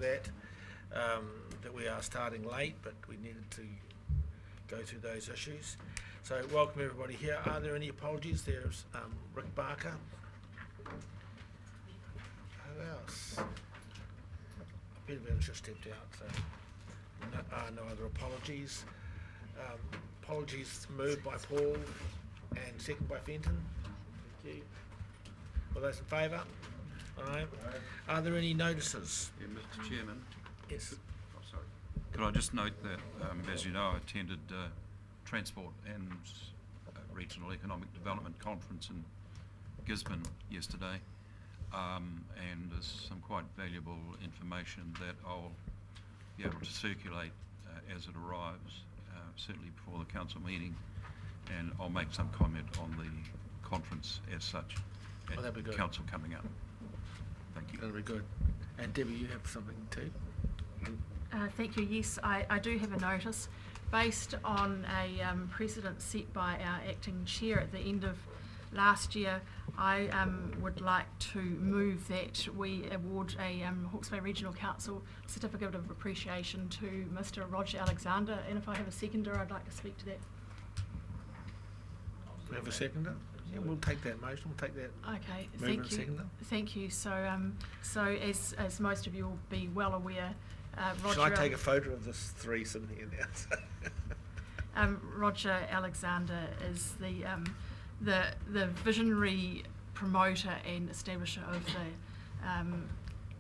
that we are starting late, but we needed to go through those issues. So welcome everybody here. Are there any apologies? There's Rick Barker. Who else? Peter Venture just stepped out, so no other apologies. Apologies moved by Paul and second by Fenton. Thank you. All those in favour? Aye. Are there any notices? Yeah, Mr. Chairman. Yes. Oh, sorry. Could I just note that, as you know, I attended Transport and Regional Economic Development Conference in Gisborne yesterday, and there's some quite valuable information that I'll be able to circulate as it arrives, certainly before the council meeting, and I'll make some comment on the conference as such at that'd be good. council coming up. Thank you. That'll be good. And Debbie, you have something too? Thank you. Yes, I do have a notice based on a precedent set by our acting chair at the end of last year. I would like to move that we award a Hawke's Bay Regional Council Certificate of Appreciation to Mr. Roger Alexander, and if I have a seconder, I'd like to speak to that. We have a seconder? Yeah, we'll take that motion. We'll take that. Okay, thank you. Seconder. Thank you. So as most of you will be well aware, Roger. Shall I take a photo of this three sitting here now? Roger Alexander is the visionary promoter and establisher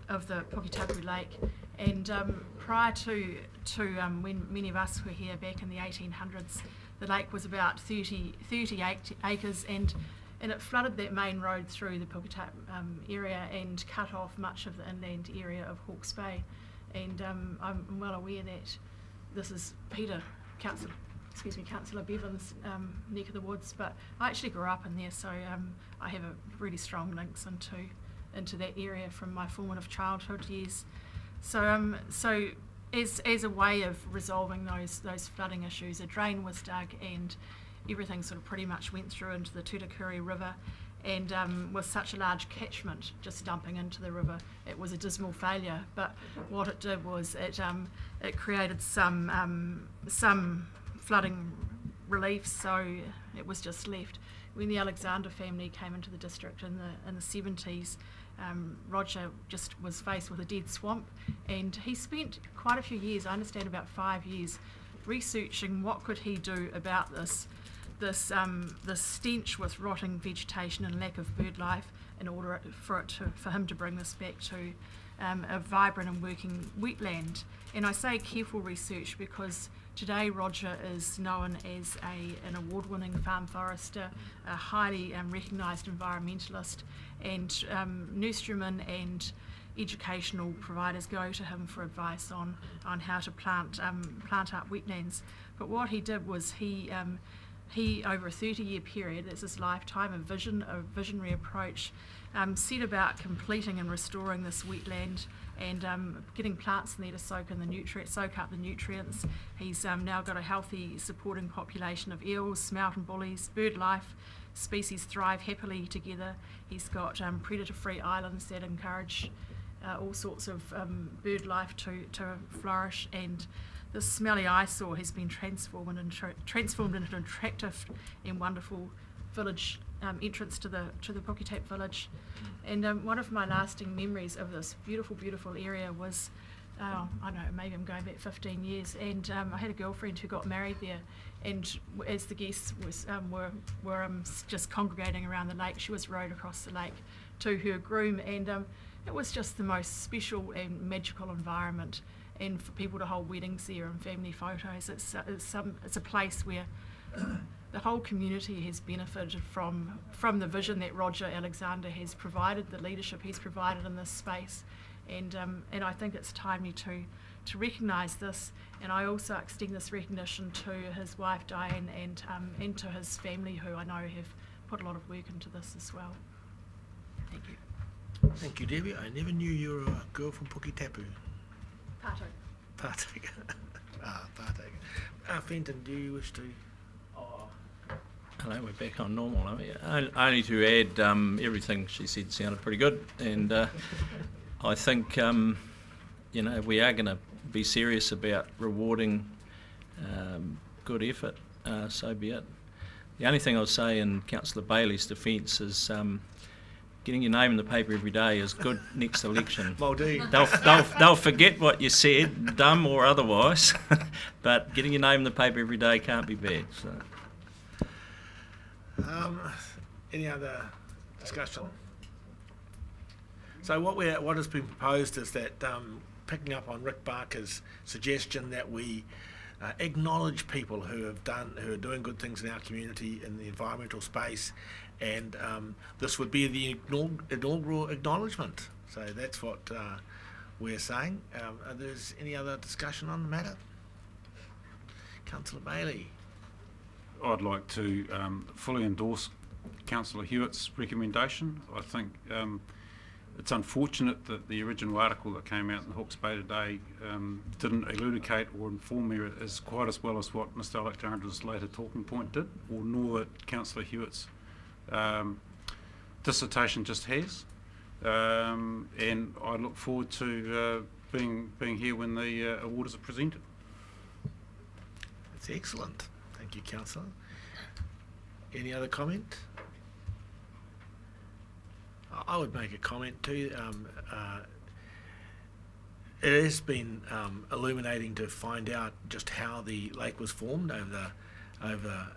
of the Puketapu Lake, and prior to when many of us were here back in the 1800s, the lake was about 30 acres, and it flooded that main road through the Puketapu area and cut off much of the inland area of Hawke's Bay. And I'm well aware that this is Councillor Bevan's neck of the woods, but I actually grew up in there, so I have a really strong links into that area from my formative childhood years. So as a way of resolving those flooding issues, a drain was dug and everything sort of pretty much went through into the Tutakuri River, and with such a large catchment just dumping into the river, it was a dismal failure. But what it did was it created some flooding relief, so it was just left. When the Alexander family came into the district in the 70s, Roger just was faced with a dead swamp, and he spent quite a few years, I understand about 5 years, researching what could he do about this stench with rotting vegetation and lack of bird life, in order for him to bring this back to a vibrant and working wetland. And I say careful research because today Roger is known as an award-winning farm forester, a highly recognised environmentalist, and nurserymen and educational providers go to him for advice on how to plant up wetlands. But what he did was he over a 30-year period, that's his lifetime, a visionary approach, set about completing and restoring this wetland and getting plants in there to soak up the nutrients. He's now got a healthy supporting population of eels, smelt and bullies, bird life, species thrive happily together. He's got predator-free islands that encourage all sorts of bird life to flourish, and this smelly eyesore has been transformed into an attractive and wonderful village entrance to the Puketapu village. And one of my lasting memories of this beautiful, beautiful area was, I don't know, maybe I'm going back 15 years, and I had a girlfriend who got married there, and as the guests were just congregating around the lake, she was rowed across the lake to her groom, and it was just the most special and magical environment. And for people to hold weddings there and family photos, it's a place where the whole community has benefited from the vision that Roger Alexander has provided, the leadership he's provided in this space, and I think it's timely to recognise this. And I also extend this recognition to his wife Diane and to his family, who I know have put a lot of work into this as well. Thank you. Thank you, Debbie. I never knew you were a girl from Puketapu. Partake. Partake. Fenton, do you wish to? Hello, we're back on normal, aren't we? Only to add, everything she said sounded pretty good, and I think if we are going to be serious about rewarding good effort, so be it. The only thing I'll say in Councillor Bailey's defence is getting your name in the paper every day is good next election. Muldoon. They'll forget what you said, dumb or otherwise, but getting your name in the paper every day can't be bad. So. Any other discussion? So what has been proposed is that, picking up on Rick Barker's suggestion, that we acknowledge people who are doing good things in our community in the environmental space, and this would be the inaugural acknowledgement. So that's what we're saying. Are there any other discussion on the matter? Councillor Bailey. I'd like to fully endorse Councillor Hewitt's recommendation. I think it's unfortunate that the original article that came out in the Hawke's Bay today didn't elucidate or inform me as quite as well as what Mr Alexander's later talking point did, or nor that Councillor Hewitt's dissertation just has. And I look forward to being here when the awards are presented. That's excellent. Thank you, Councillor. Any other comment? I would make a comment too. It has been illuminating to find out just how the lake was formed over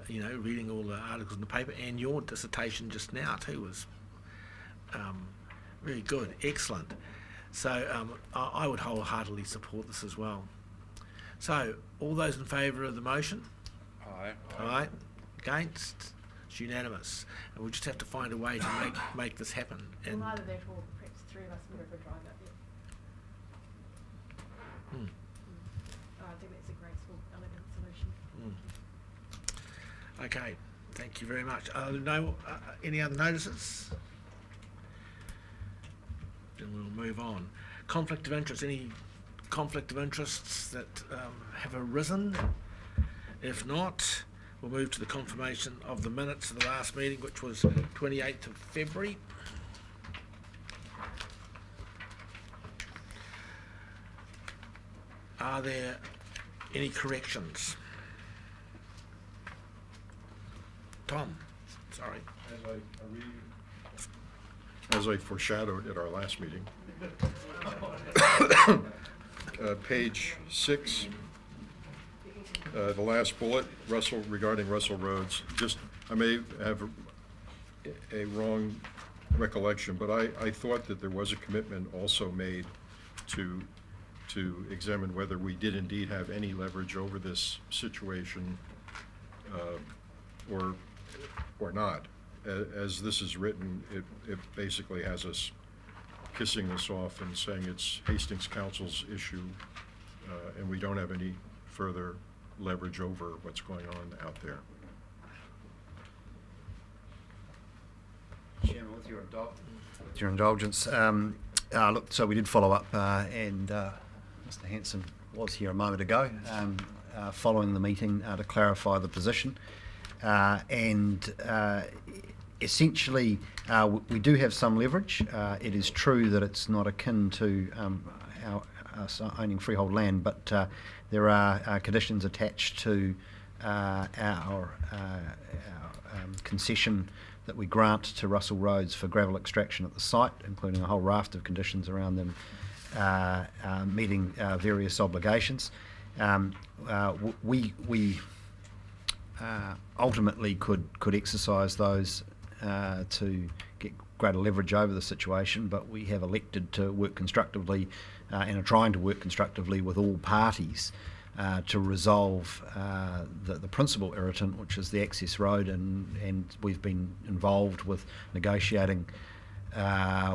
reading all the articles in the paper, and your dissertation just now too was really good, excellent. So I would wholeheartedly support this as well. So all those in favour of the motion? Aye. Aye. Against? It's unanimous. And we'll just have to find a way to make this happen. And Well, either that or perhaps three of us would have a drive out there. I think that's a graceful, elegant solution. Okay, thank you very much. Any other notices? Then we'll move on. Conflict of interest. Any conflict of interests that have arisen? If not, we'll move to the confirmation of the minutes of the last meeting, which was 28th of February. Are there any corrections? Tom, sorry. As I foreshadowed at our last meeting, page 6, the last bullet, regarding Russell Roads. I may have a wrong recollection, but I thought that there was a commitment also made to examine whether we did indeed have any leverage over this situation, or not. As this is written, it basically has us kissing this off and saying it's Hastings Council's issue, and we don't have any further leverage over what's going on out there. Chairman, with your indulgence, look, so we did follow up, and Mr Hanson was here a moment ago, following the meeting, to clarify the position, and essentially we do have some leverage. It is true that it's not akin to us owning freehold land, but there are conditions attached to our concession that we grant to Russell Roads for gravel extraction at the site, including a whole raft of conditions around them meeting various obligations. We ultimately could exercise those to get greater leverage over the situation, but we have elected to work constructively and are trying to work constructively with all parties to resolve the principal irritant, which is the access road, and we've been involved with negotiating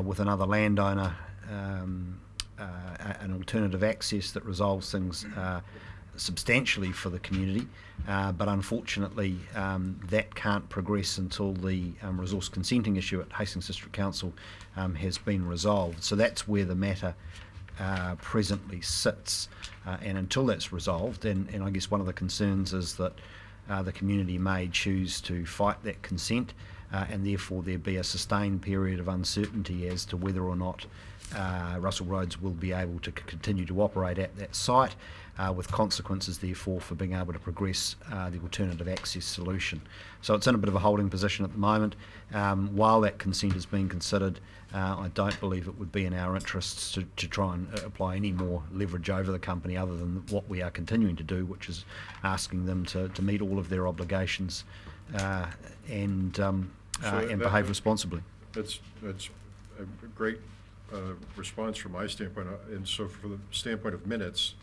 with another landowner an alternative access that resolves things substantially for the community, but unfortunately that can't progress until the resource consenting issue at Hastings District Council has been resolved. So that's where the matter presently sits, and until that's resolved, and I guess one of the concerns is that the community may choose to fight that consent, and therefore there be a sustained period of uncertainty as to whether or not Russell Roads will be able to continue to operate at that site, with consequences therefore for being able to progress the alternative access solution. So it's in a bit of a holding position at the moment. While that consent is being considered, I don't believe it would be in our interests to try and apply any more leverage over the company other than what we are continuing to do, which is asking them to meet all of their obligations and behave responsibly. That's a great response from my standpoint, and so from the standpoint of minutes,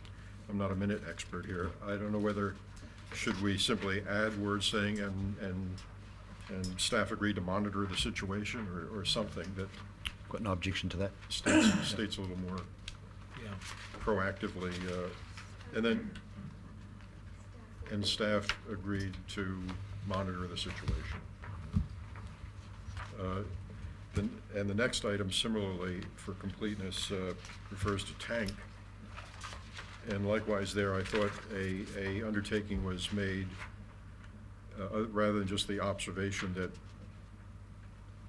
I'm not a minute expert here. I don't know whether should we simply add words saying and staff agreed to monitor the situation or something that Got no objection to that. states a little more Yeah. proactively, and staff agreed to monitor the situation. And the next item, similarly, for completeness, refers to tank. And likewise there, I thought a undertaking was made, rather than just the observation that,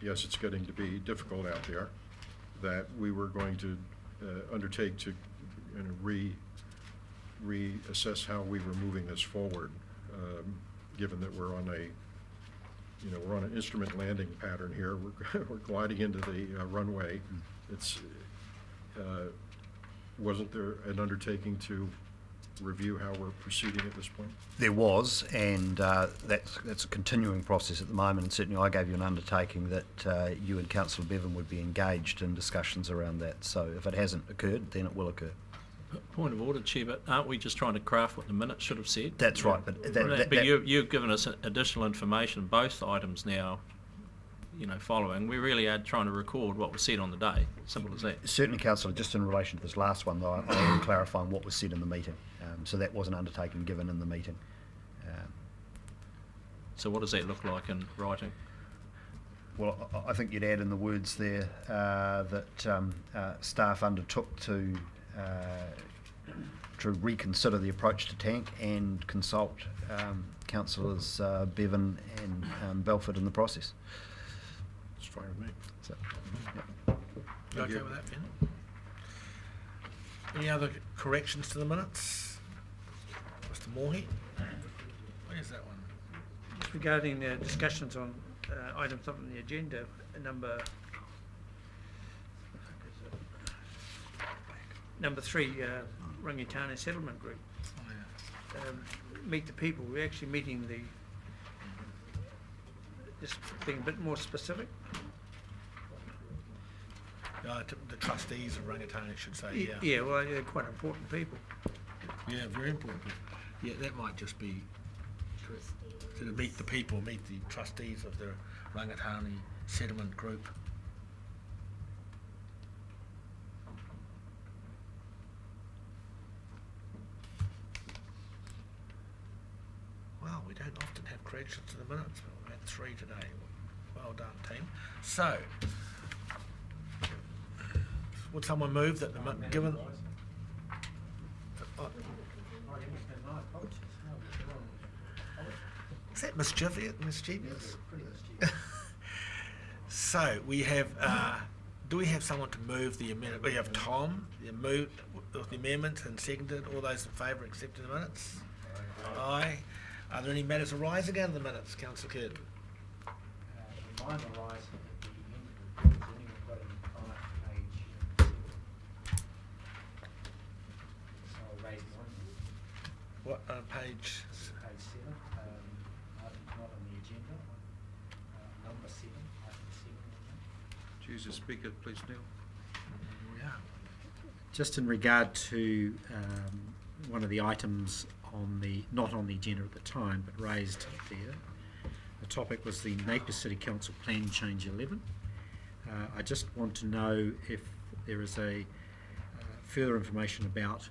yes, it's getting to be difficult out there, that we were going to undertake to reassess how we were moving this forward, given that we're on an instrument landing pattern here. We're gliding into the runway. It's wasn't there an undertaking to review how we're proceeding at this point? There was, and that's a continuing process at the moment, and certainly I gave you an undertaking that you and Councillor Bevan would be engaged in discussions around that. So if it hasn't occurred, then it will occur. Point of order, Chair, but aren't we just trying to craft what the minutes should have said? That's right, but You've given us additional information, both items now, following. We really are trying to record what was said on the day. Simple as that. Certainly, Councillor, just in relation to this last one, though, I am clarifying what was said in the meeting. So that was an undertaking given in the meeting. So what does that look like in writing? Well, I think you'd add in the words there that staff undertook to reconsider the approach to tank and consult councillors Bevan and Belford in the process. It's fine with me. So, You okay with that, Ben? Any other corrections to the minutes? Mr. Moorhead? Where's that one? Just regarding the discussions on items up on the agenda, number 3, Rangitane Settlement Group. Oh, yeah. Meet the people. We're actually meeting just being a bit more specific. The trustees of Rangitane, should say, yeah. Yeah, well, they're quite important people. Yeah, very important. Yeah, that might just be to meet the people, meet the trustees of the Rangitane Settlement Group. Well, we don't often have corrections to the minutes, but we've had 3 today. Well done, team. So, would someone move that given... Is that mischievous? So we have, do we have someone to move the amendment? We have Tom, moved with the amendment and seconded. All those in favour accepting the minutes? Aye. Are there any matters arising out of the minutes, Councillor Kidd? Mine arise at the end of the report. Has anyone got it on page 7? So I'll raise mine. What, page? Page 7. Item not on the agenda. Number 7. Item 7. Choose a speaker, please, Neil. Yeah. Just in regard to one of the items not on the agenda at the time, but raised there. The topic was the Napier City Council Plan Change 11. I just want to know if there is a further information about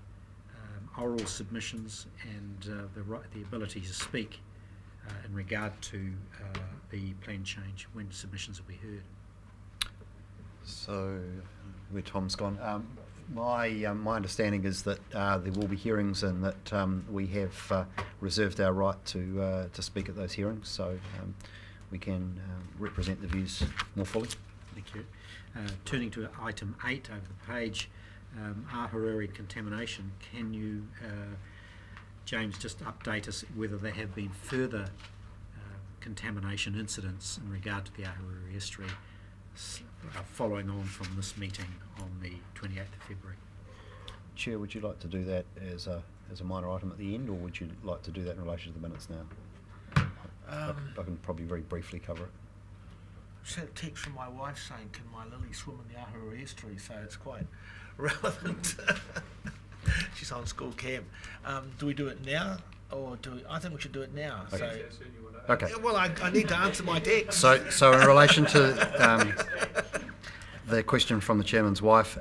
oral submissions and the ability to speak in regard to the plan change when submissions will be heard. So, where Tom's gone. My understanding is that there will be hearings and that we have reserved our right to speak at those hearings, so we can represent the views more fully. Thank you. Turning to item 8 over the page, Ahuriri contamination. Can you, James, just update us whether there have been further contamination incidents in regard to the Ahuriri estuary following on from this meeting on the 28th of February? Chair, would you like to do that as a minor item at the end, or would you like to do that in relation to the minutes now? I can probably very briefly cover it. Just had a text from my wife saying, "Can my Lily swim in the Ahuriri estuary?" So it's quite relevant. She's on school camp. Do we do it now, or do we? I think we should do it now. Okay. So, Okay. well, I need to answer my text. So in relation to the question from the chairman's wife,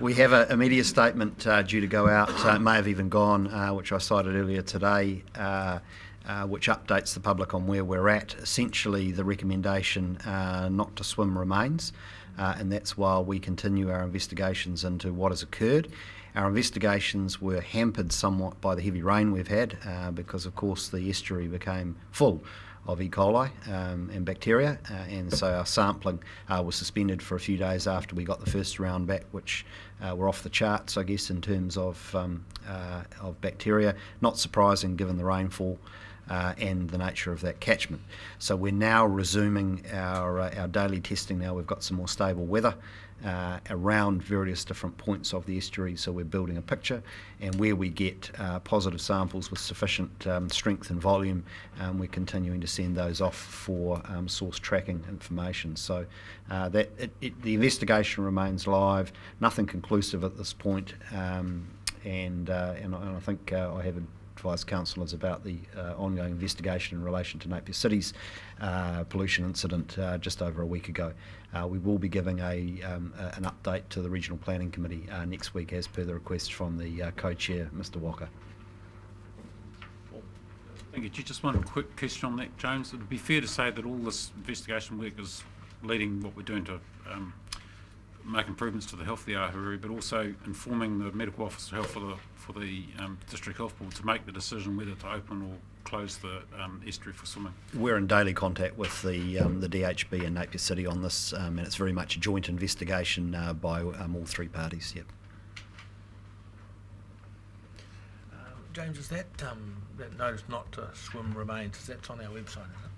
we have a media statement due to go out. It may have even gone, which I cited earlier today, which updates the public on where we're at. Essentially, the recommendation not to swim remains, and that's while we continue our investigations into what has occurred. Our investigations were hampered somewhat by the heavy rain we've had, because of course the estuary became full of E. coli and bacteria, and so our sampling was suspended for a few days after we got the first round back, which were off the charts, I guess, in terms of bacteria. Not surprising given the rainfall and the nature of that catchment. So we're now resuming our daily testing now. We've got some more stable weather around various different points of the estuary, so we're building a picture, and where we get positive samples with sufficient strength and volume, we're continuing to send those off for source tracking information. So the investigation remains live, nothing conclusive at this point, and I think I have advised councillors about the ongoing investigation in relation to Napier City's pollution incident just over a week ago. We will be giving an update to the Regional Planning Committee next week as per the request from the co-chair, Mr Hawke. Thank you. Just one quick question on that, James. It would be fair to say that all this investigation work is leading what we're doing to make improvements to the health of the Ahuriri, but also informing the Medical Officer of Health for the District Health Board to make the decision whether to open or close the estuary for swimming. We're in daily contact with the DHB and Napier City on this, and it's very much a joint investigation by all three parties. Yep. James, is that notice not to swim remains? That's on our website, is it?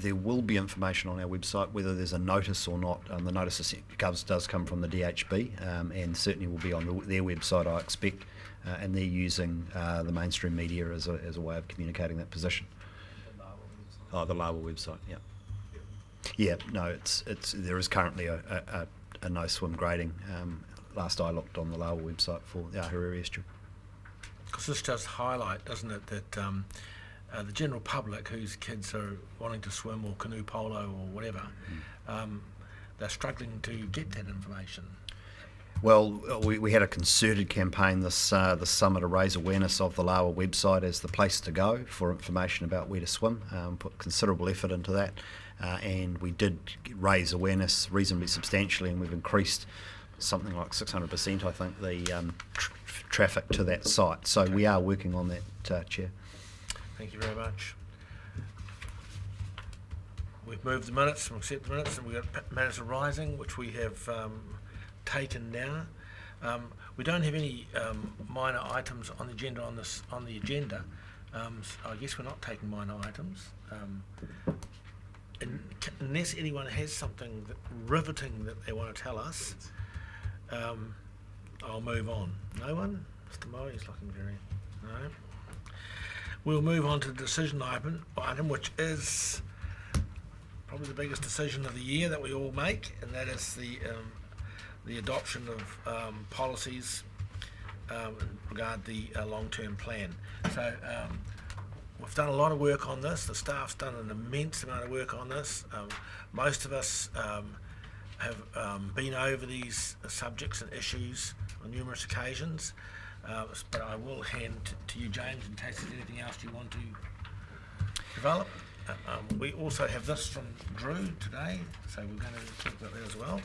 There will be information on our website whether there's a notice or not. The notice does come from the DHB, and certainly will be on their website, I expect, and they're using the mainstream media as a way of communicating that position. The LAWA website, yeah. Yeah, no, there is currently a no swim grading. Last I looked on the LAWA website for the Ahuriri estuary. Because this does highlight, doesn't it, that the general public whose kids are wanting to swim or canoe polo or whatever, they're struggling to get that information. Well, we had a concerted campaign this summer to raise awareness of the LAWA website as the place to go for information about where to swim. Put considerable effort into that, and we did raise awareness reasonably substantially, and we've increased something like 600%, I think, the traffic to that site. So we are working on that, Chair. Thank you very much. We've moved the minutes, we'll accept the minutes, and we've got matters arising, which we have taken now. We don't have any minor items on the agenda so I guess we're not taking minor items. Unless anyone has something riveting that they want to tell us, I'll move on. No one? Mr. Murray's looking very... No? We'll move on to the decision item, which is probably the biggest decision of the year that we all make, and that is the adoption of policies in regard to the long-term plan. So we've done a lot of work on this. The staff's done an immense amount of work on this. Most of us have been over these subjects and issues on numerous occasions. But I will hand to you, James, in case there's anything else you want to develop. We also have this from Drew today, so we're going to talk about that as well.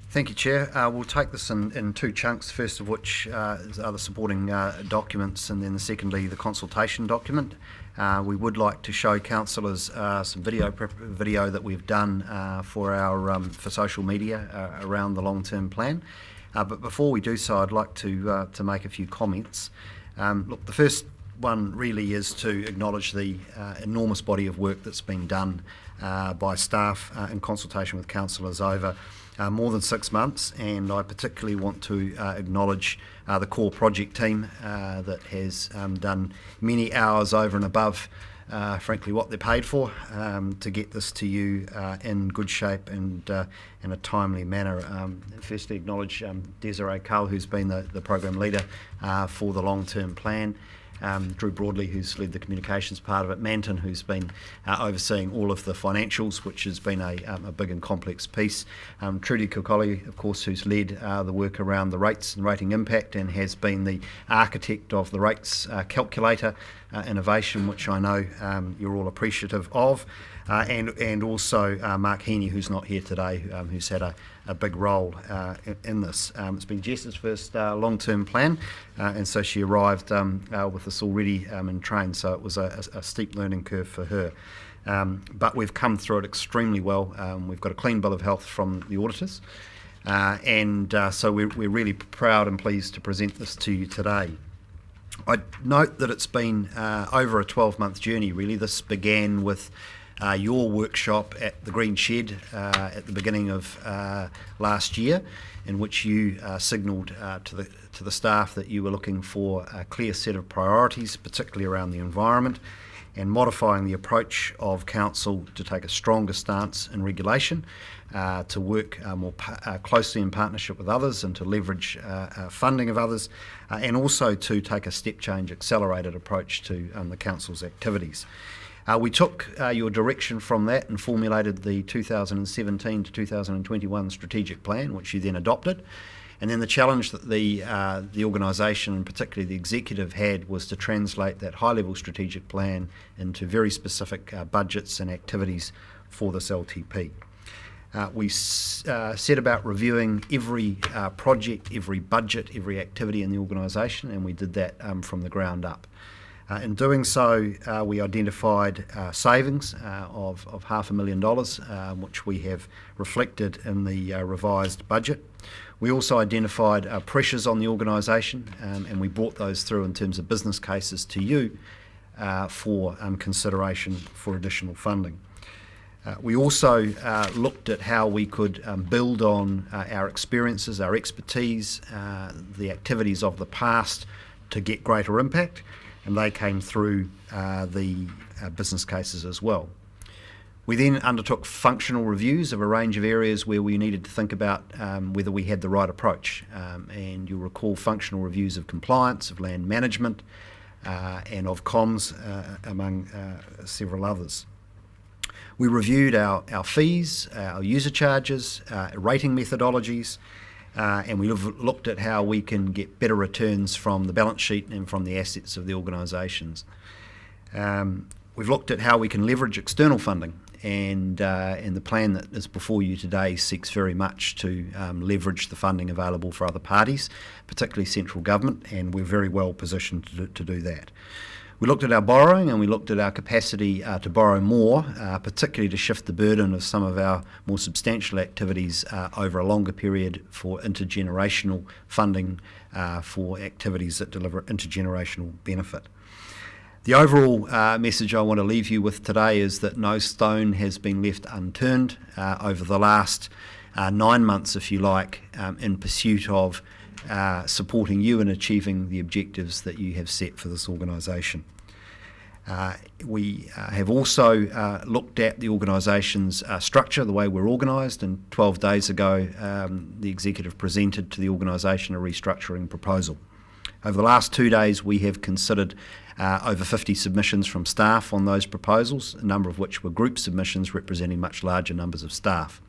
Thank you, Chair. We'll take this in two chunks, first of which are the supporting documents, and then secondly the consultation document. We would like to show councillors some video that we've done for social media around the long-term plan. But before we do so, I'd like to make a few comments. Look, the first one really is to acknowledge the enormous body of work that's been done by staff in consultation with councillors over more than 6 months, and I particularly want to acknowledge the core project team that has done many hours over and above frankly what they're paid for to get this to you in good shape and in a timely manner. Firstly, acknowledge Desiree Cull, who's been the program leader for the long-term plan. Drew Broadley, who's led the communications part of it, Manton, who's been overseeing all of the financials, which has been a big and complex piece, Trudy Kokoli, of course, who's led the work around the rates and rating impact and has been the architect of the rates calculator innovation, which I know you're all appreciative of, and also Mark Heaney, who's not here today, who's had a big role in this. It's been Jess's first long-term plan, and so she arrived with us already in train, so it was a steep learning curve for her. But we've come through it extremely well. We've got a clean bill of health from the auditors, and so we're really proud and pleased to present this to you today. I'd note that it's been over a 12-month journey, really. This began with your workshop at the Green Shed at the beginning of last year, in which you signalled to the staff that you were looking for a clear set of priorities, particularly around the environment, and modifying the approach of council to take a stronger stance in regulation, to work more closely in partnership with others and to leverage funding of others, and also to take a step change accelerated approach to the council's activities. We took your direction from that and formulated the 2017 to 2021 strategic plan, which you then adopted. And then the challenge that the organisation, and particularly the executive, had was to translate that high-level strategic plan into very specific budgets and activities for this LTP. We set about reviewing every project, every budget, every activity in the organisation, and we did that from the ground up. In doing so, we identified savings of $500,000, which we have reflected in the revised budget. We also identified pressures on the organisation, and we brought those through in terms of business cases to you for consideration for additional funding. We also looked at how we could build on our experiences, our expertise, the activities of the past to get greater impact, and they came through the business cases as well. We then undertook functional reviews of a range of areas where we needed to think about whether we had the right approach, and you'll recall functional reviews of compliance, of land management, and of comms, among several others. We reviewed our fees, our user charges, rating methodologies, and we looked at how we can get better returns from the balance sheet and from the assets of the organisations. We've looked at how we can leverage external funding, and the plan that is before you today seeks very much to leverage the funding available for other parties, particularly central government, and we're very well positioned to do that. We looked at our borrowing, and we looked at our capacity to borrow more, particularly to shift the burden of some of our more substantial activities over a longer period for intergenerational funding for activities that deliver intergenerational benefit. The overall message I want to leave you with today is that no stone has been left unturned over the last 9 months, if you like, in pursuit of supporting you in achieving the objectives that you have set for this organisation. We have also looked at the organisation's structure, the way we're organised, and 12 days ago the executive presented to the organisation a restructuring proposal. Over the last 2 days we have considered over 50 submissions from staff on those proposals, a number of which were group submissions representing much larger numbers of staff.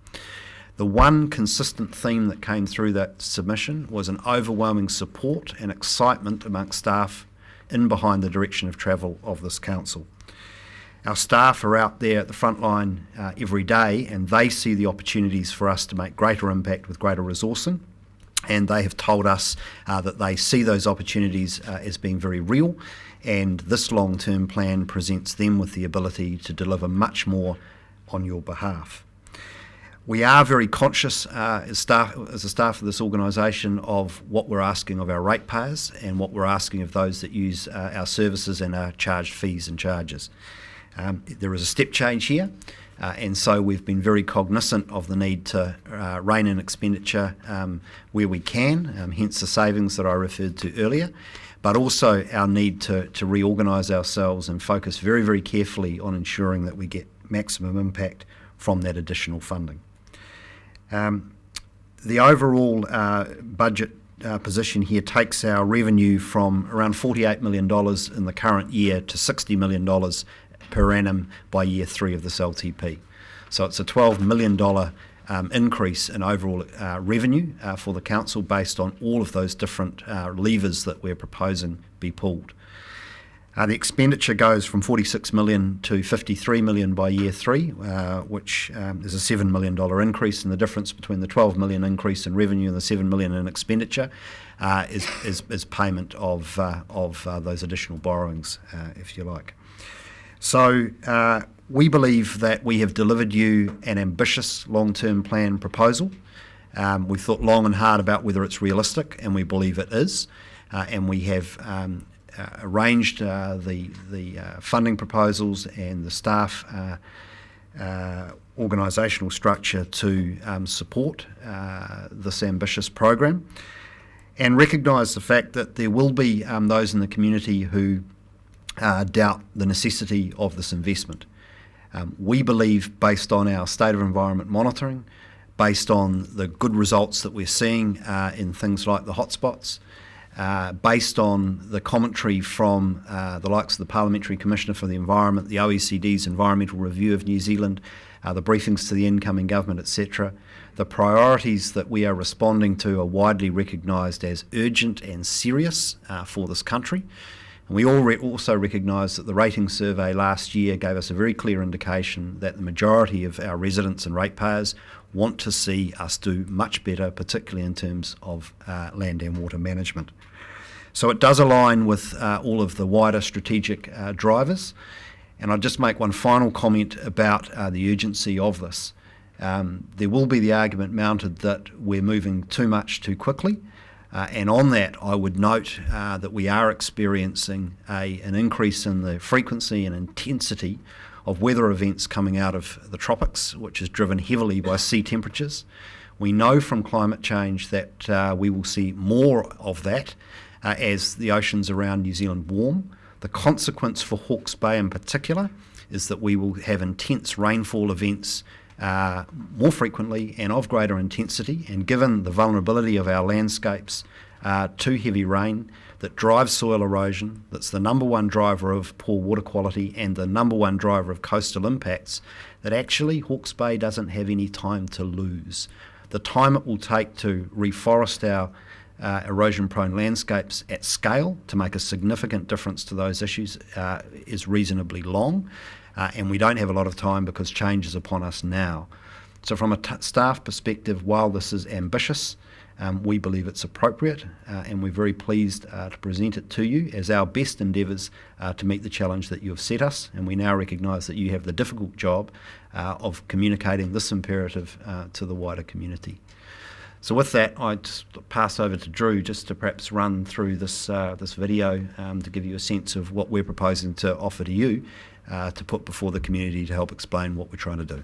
The one consistent theme that came through that submission was an overwhelming support and excitement amongst staff in behind the direction of travel of this council. Our staff are out there at the front line every day, and they see the opportunities for us to make greater impact with greater resourcing. And they have told us that they see those opportunities as being very real, and this long-term plan presents them with the ability to deliver much more on your behalf. We are very conscious as the staff of this organisation of what we're asking of our ratepayers and what we're asking of those that use our services and are charged fees and charges. There is a step change here, and so we've been very cognizant of the need to rein in expenditure where we can, hence the savings that I referred to earlier, but also our need to reorganise ourselves and focus very, very carefully on ensuring that we get maximum impact from that additional funding. The overall budget position here takes our revenue from around $48 million in the current year to $60 million per annum by year 3 of this LTP. So it's a $12 million increase in overall revenue for the council based on all of those different levers that we're proposing be pulled. The expenditure goes from $46 million to $53 million by year 3, which is a $7 million increase, and the difference between the $12 million increase in revenue and the $7 million in expenditure is payment of those additional borrowings, if you like. So we believe that we have delivered you an ambitious long-term plan proposal. We've thought long and hard about whether it's realistic, and we believe it is, and we have arranged the funding proposals and the staff organisational structure to support this ambitious program, and recognise the fact that there will be those in the community who doubt the necessity of this investment. We believe, based on our state of environment monitoring, based on the good results that we're seeing in things like the hotspots, based on the commentary from the likes of the Parliamentary Commissioner for the Environment, the OECD's Environmental Review of New Zealand, the briefings to the incoming government, etc., the priorities that we are responding to are widely recognised as urgent and serious for this country. And we all also recognise that the rating survey last year gave us a very clear indication that the majority of our residents and ratepayers want to see us do much better, particularly in terms of land and water management. So it does align with all of the wider strategic drivers. And I'll just make one final comment about the urgency of this. There will be the argument mounted that we're moving too much too quickly. And on that, I would note that we are experiencing an increase in the frequency and intensity of weather events coming out of the tropics, which is driven heavily by sea temperatures. We know from climate change that we will see more of that as the oceans around New Zealand warm. The consequence for Hawke's Bay in particular is that we will have intense rainfall events more frequently and of greater intensity, and given the vulnerability of our landscapes to heavy rain that drives soil erosion, that's the number one driver of poor water quality and the number one driver of coastal impacts, that actually Hawke's Bay doesn't have any time to lose. The time it will take to reforest our erosion-prone landscapes at scale to make a significant difference to those issues is reasonably long. And we don't have a lot of time because change is upon us now. So from a staff perspective, while this is ambitious, we believe it's appropriate, and we're very pleased to present it to you as our best endeavours to meet the challenge that you have set us. And we now recognise that you have the difficult job of communicating this imperative to the wider community. So with that, I'd pass over to Drew just to perhaps run through this video to give you a sense of what we're proposing to offer to you to put before the community to help explain what we're trying to do.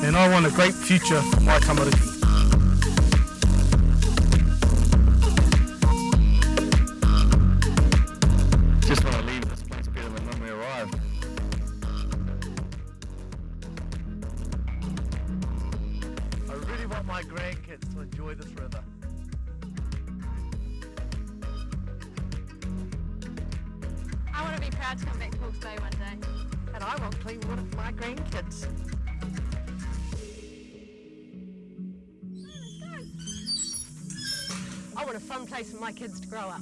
And I want a great future for my tamariki. Just want to leave this place better than when we arrived. I really want my grandkids to enjoy this river. I want to be proud to come back to Hawke's Bay one day. And I want clean water for my grandkids. I want a fun place for my kids to grow up.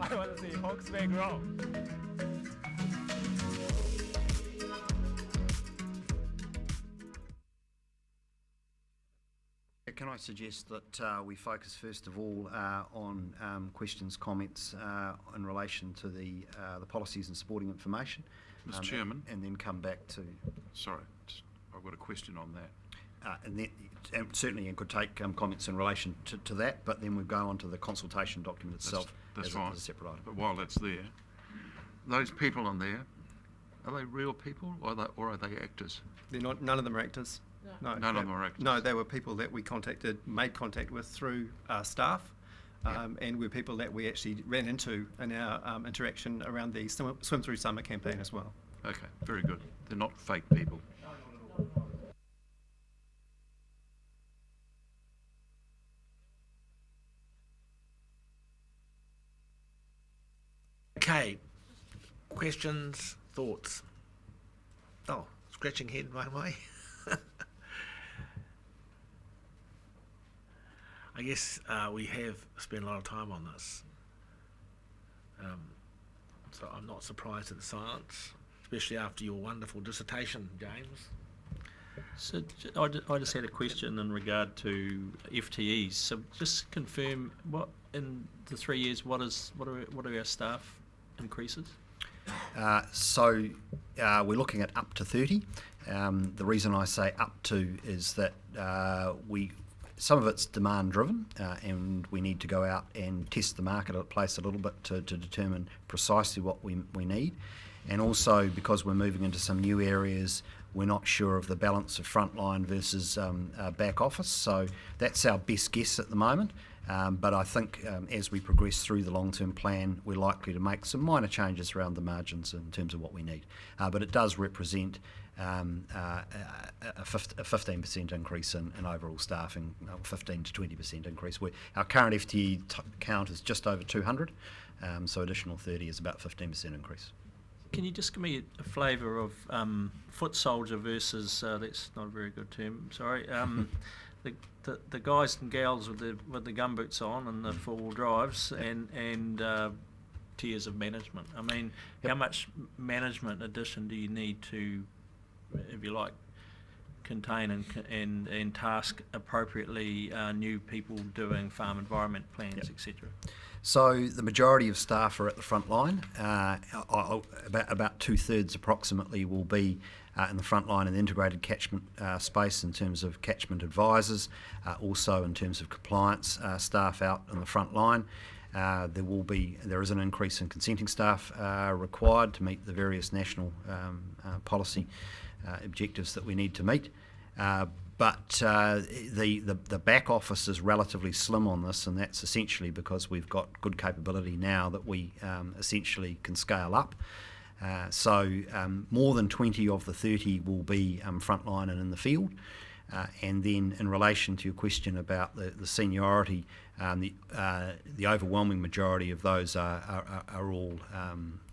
I want to see Hawke's Bay grow. Can I suggest that we focus first of all on questions, comments in relation to the policies and supporting information, Mr. Chairman. and then come back to Sorry, I've got a question on that. and certainly could take comments in relation to that, but then we go on to the consultation document itself That's as fine. a separate item. But while that's there, those people in there, are they real people or are they actors? They're not. None of them are actors. No, None of them are actors. No, they were people that we made contact with through staff, and were people that we actually ran into in our interaction around the Swim Through Summer campaign as well. Okay, very good. They're not fake people. Okay, questions, thoughts? Oh, scratching head right away. I guess we have spent a lot of time on this, so I'm not surprised at the silence, especially after your wonderful dissertation, James. So I just had a question in regard to FTEs. So just confirm what in the 3 years, what are our staff increases? So we're looking at up to 30. The reason I say up to is that some of it's demand driven, and we need to go out and test the marketplace a little bit to determine precisely what we need. And also because we're moving into some new areas, we're not sure of the balance of frontline versus back office. So that's our best guess at the moment. But I think as we progress through the long-term plan, we're likely to make some minor changes around the margins in terms of what we need. But it does represent a 15% increase in overall staffing, 15 to 20% increase. Our current FTE count is just over 200, so additional 30 is about 15% increase. Can you just give me a flavour of foot soldier versus that's not a very good term. Sorry. The guys and gals with the gumboots on and the 4-wheel drives and tiers of management. I mean, how much management addition do you need to, if you like, contain and task appropriately new people doing farm environment plans, etc.? So the majority of staff are at the front line. About 2/3 approximately will be in the front line in the integrated catchment space in terms of catchment advisors, also in terms of compliance staff out in the front line. There is an increase in consenting staff required to meet the various national policy objectives that we need to meet. But the back office is relatively slim on this, and that's essentially because we've got good capability now that we essentially can scale up. So more than 20 of the 30 will be frontline and in the field. And then in relation to your question about the seniority, the overwhelming majority of those are all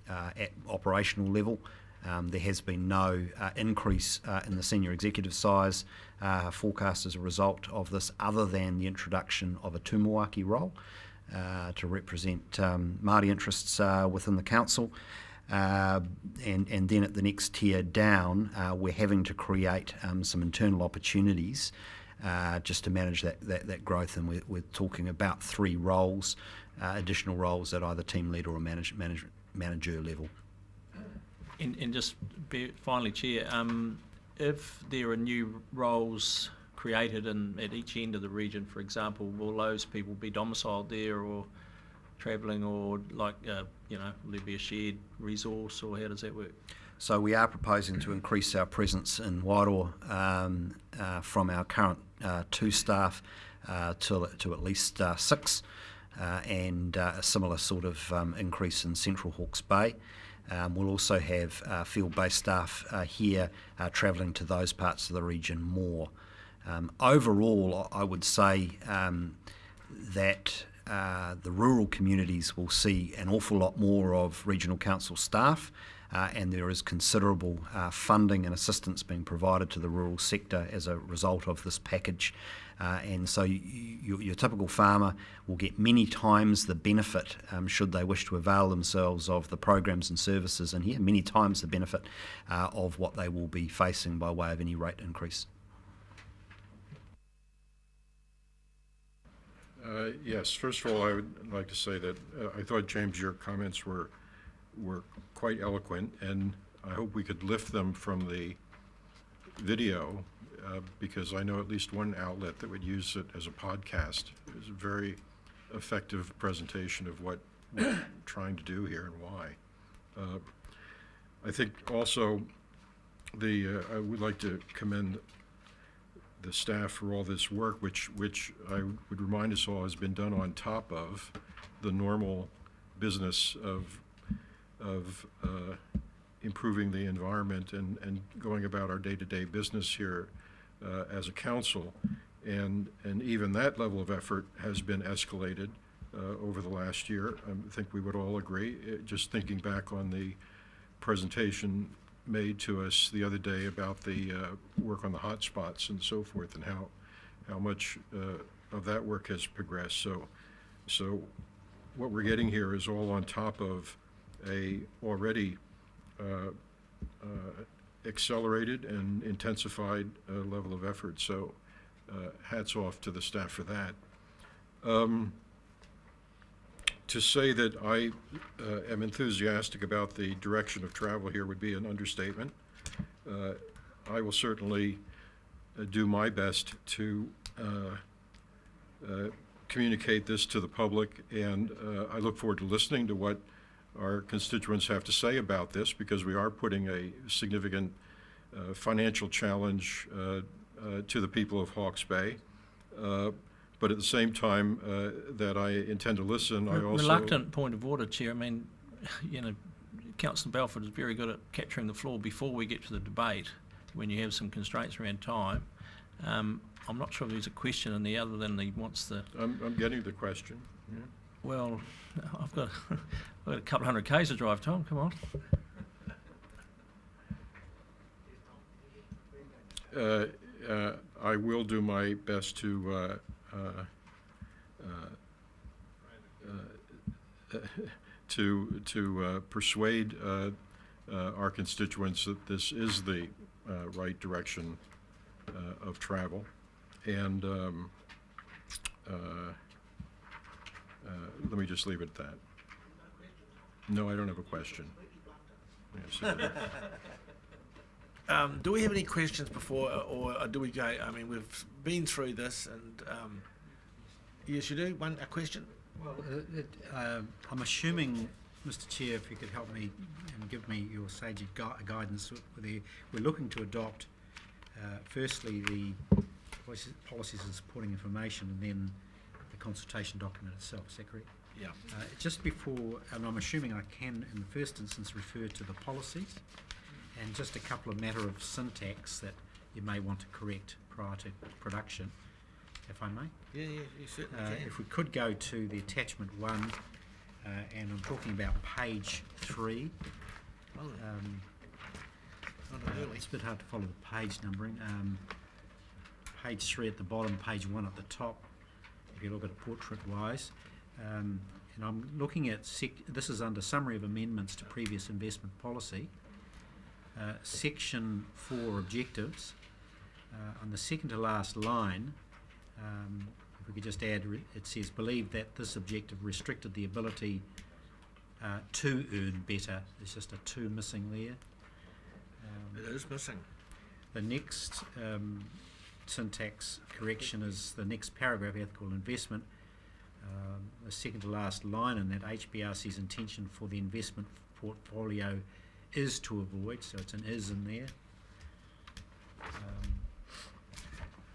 at operational level. There has been no increase in the senior executive size forecast as a result of this, other than the introduction of a tūmawaki role to represent Māori interests within the council. And then at the next tier down, we're having to create some internal opportunities just to manage that growth, and we're talking about 3 roles, additional roles at either team leader or manager level. And just finally, Chair, if there are new roles created at each end of the region, for example, will those people be domiciled there or travelling, or will there be a shared resource, or how does that work? So we are proposing to increase our presence in Wairoa from our current 2 staff to at least 6, and a similar sort of increase in Central Hawke's Bay. We'll also have field-based staff here travelling to those parts of the region more. Overall, I would say that the rural communities will see an awful lot more of regional council staff, and there is considerable funding and assistance being provided to the rural sector as a result of this package. And so your typical farmer will get many times the benefit should they wish to avail themselves of the programs and services in here, many times the benefit of what they will be facing by way of any rate increase. Yes, first of all, I would like to say that I thought, James, your comments were quite eloquent, and I hope we could lift them from the video, because I know at least one outlet that would use it as a podcast. It was a very effective presentation of what we're trying to do here and why. I think also I would like to commend the staff for all this work, which I would remind us all has been done on top of the normal business of improving the environment and going about our day-to-day business here as a council. And even that level of effort has been escalated over the last year. I think we would all agree. Just thinking back on the presentation made to us the other day about the work on the hotspots and so forth, and how much of that work has progressed. So what we're getting here is all on top of a already accelerated and intensified level of effort. So hats off to the staff for that. To say that I am enthusiastic about the direction of travel here would be an understatement. I will certainly do my best to communicate this to the public, and I look forward to listening to what our constituents have to say about this, because we are putting a significant financial challenge to the people of Hawke's Bay. But at the same time that I intend to listen, I also... Reluctant point of order, Chair. I mean, Councillor Balfour is very good at capturing the floor before we get to the debate when you have some constraints around time. I'm not sure if there's a question in there other than he wants the... I'm getting the question. Yeah. Well, I've got a couple hundred k's to drive, Tom. Come on. I will do my best to persuade our constituents that this is the right direction of travel, and let me just leave it at that. No, I don't have a question. Yes. Do we have any questions before, or do we go? I mean, we've been through this, and yes, you do. A question? Well, I'm assuming, Mr. Chair, if you could help me and give me your sage guidance, we're looking to adopt firstly the policies and supporting information, and then the consultation document itself. Is that correct? Yeah. Just before, and I'm assuming I can, in the first instance, refer to the policies, and just a couple of matter of syntax that you may want to correct prior to production, if I may. Yeah, you certainly can. If we could go to the attachment 1, and I'm talking about page 3. It's a bit hard to follow the page numbering. Page 3 at the bottom, page 1 at the top, if you look at it portrait-wise. And I'm looking at, this is under Summary of Amendments to Previous Investment Policy. Section 4 Objectives, on the second to last line, if we could just add, it says, believe that this objective restricted the ability to earn better. There's just a to missing there. It is missing. The next syntax correction is the next paragraph, ethical investment. The second to last line in that, HBRC's intention for the investment portfolio is to avoid, so it's an is in there.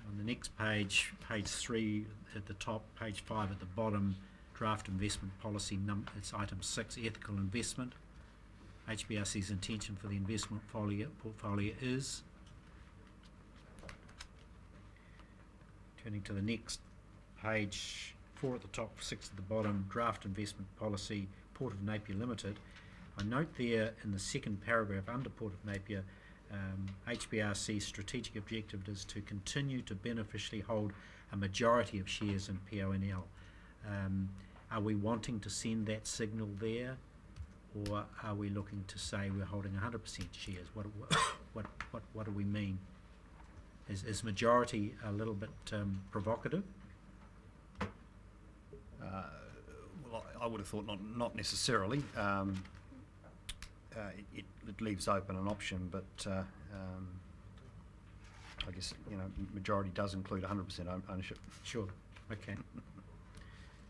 On the next page, page 3 at the top, page 5 at the bottom, draft investment policy, it's item 6, ethical investment. HBRC's intention for the investment portfolio is. Turning to the next page, 4 at the top, 6 at the bottom, draft investment policy, Port of Napier Limited. I note there in the second paragraph under Port of Napier, HBRC's strategic objective is to continue to beneficially hold a majority of shares in PONL. Are we wanting to send that signal there, or are we looking to say we're holding 100% shares? What do we mean? Is majority a little bit provocative? Well, I would have thought not necessarily. It leaves open an option, but I guess, majority does include 100% ownership. Sure. Okay.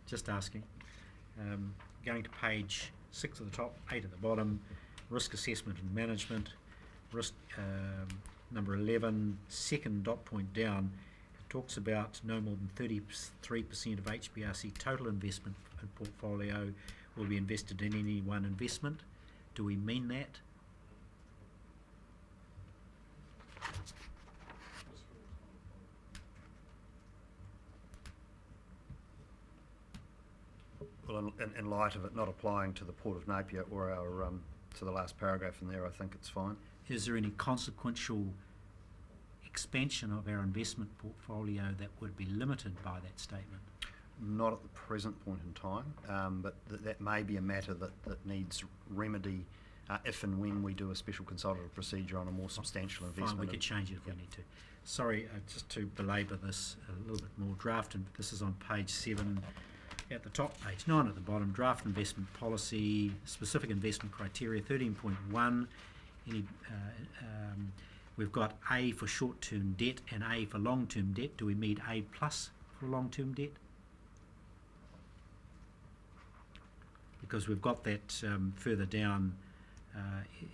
Just asking. Going to page 6 at the top, 8 at the bottom, risk assessment and management, risk number 11, second dot point down, it talks about no more than 33% of HBRC total investment portfolio will be invested in any one investment. Do we mean that? Well, in light of it not applying to the Port of Napier or our to the last paragraph in there, I think it's fine. Is there any consequential expansion of our investment portfolio that would be limited by that statement? Not at the present point in time, but that may be a matter that needs remedy if and when we do a special consultative procedure on a more substantial investment. Fine, we could change it if we need to. Sorry, just to belabour this a little bit more, this is on page 7 at the top, page 9 at the bottom, draft investment policy, specific investment criteria, 13.1. We've got A for short-term debt and A for long-term debt. Do we need A plus for long-term debt? Because we've got that further down,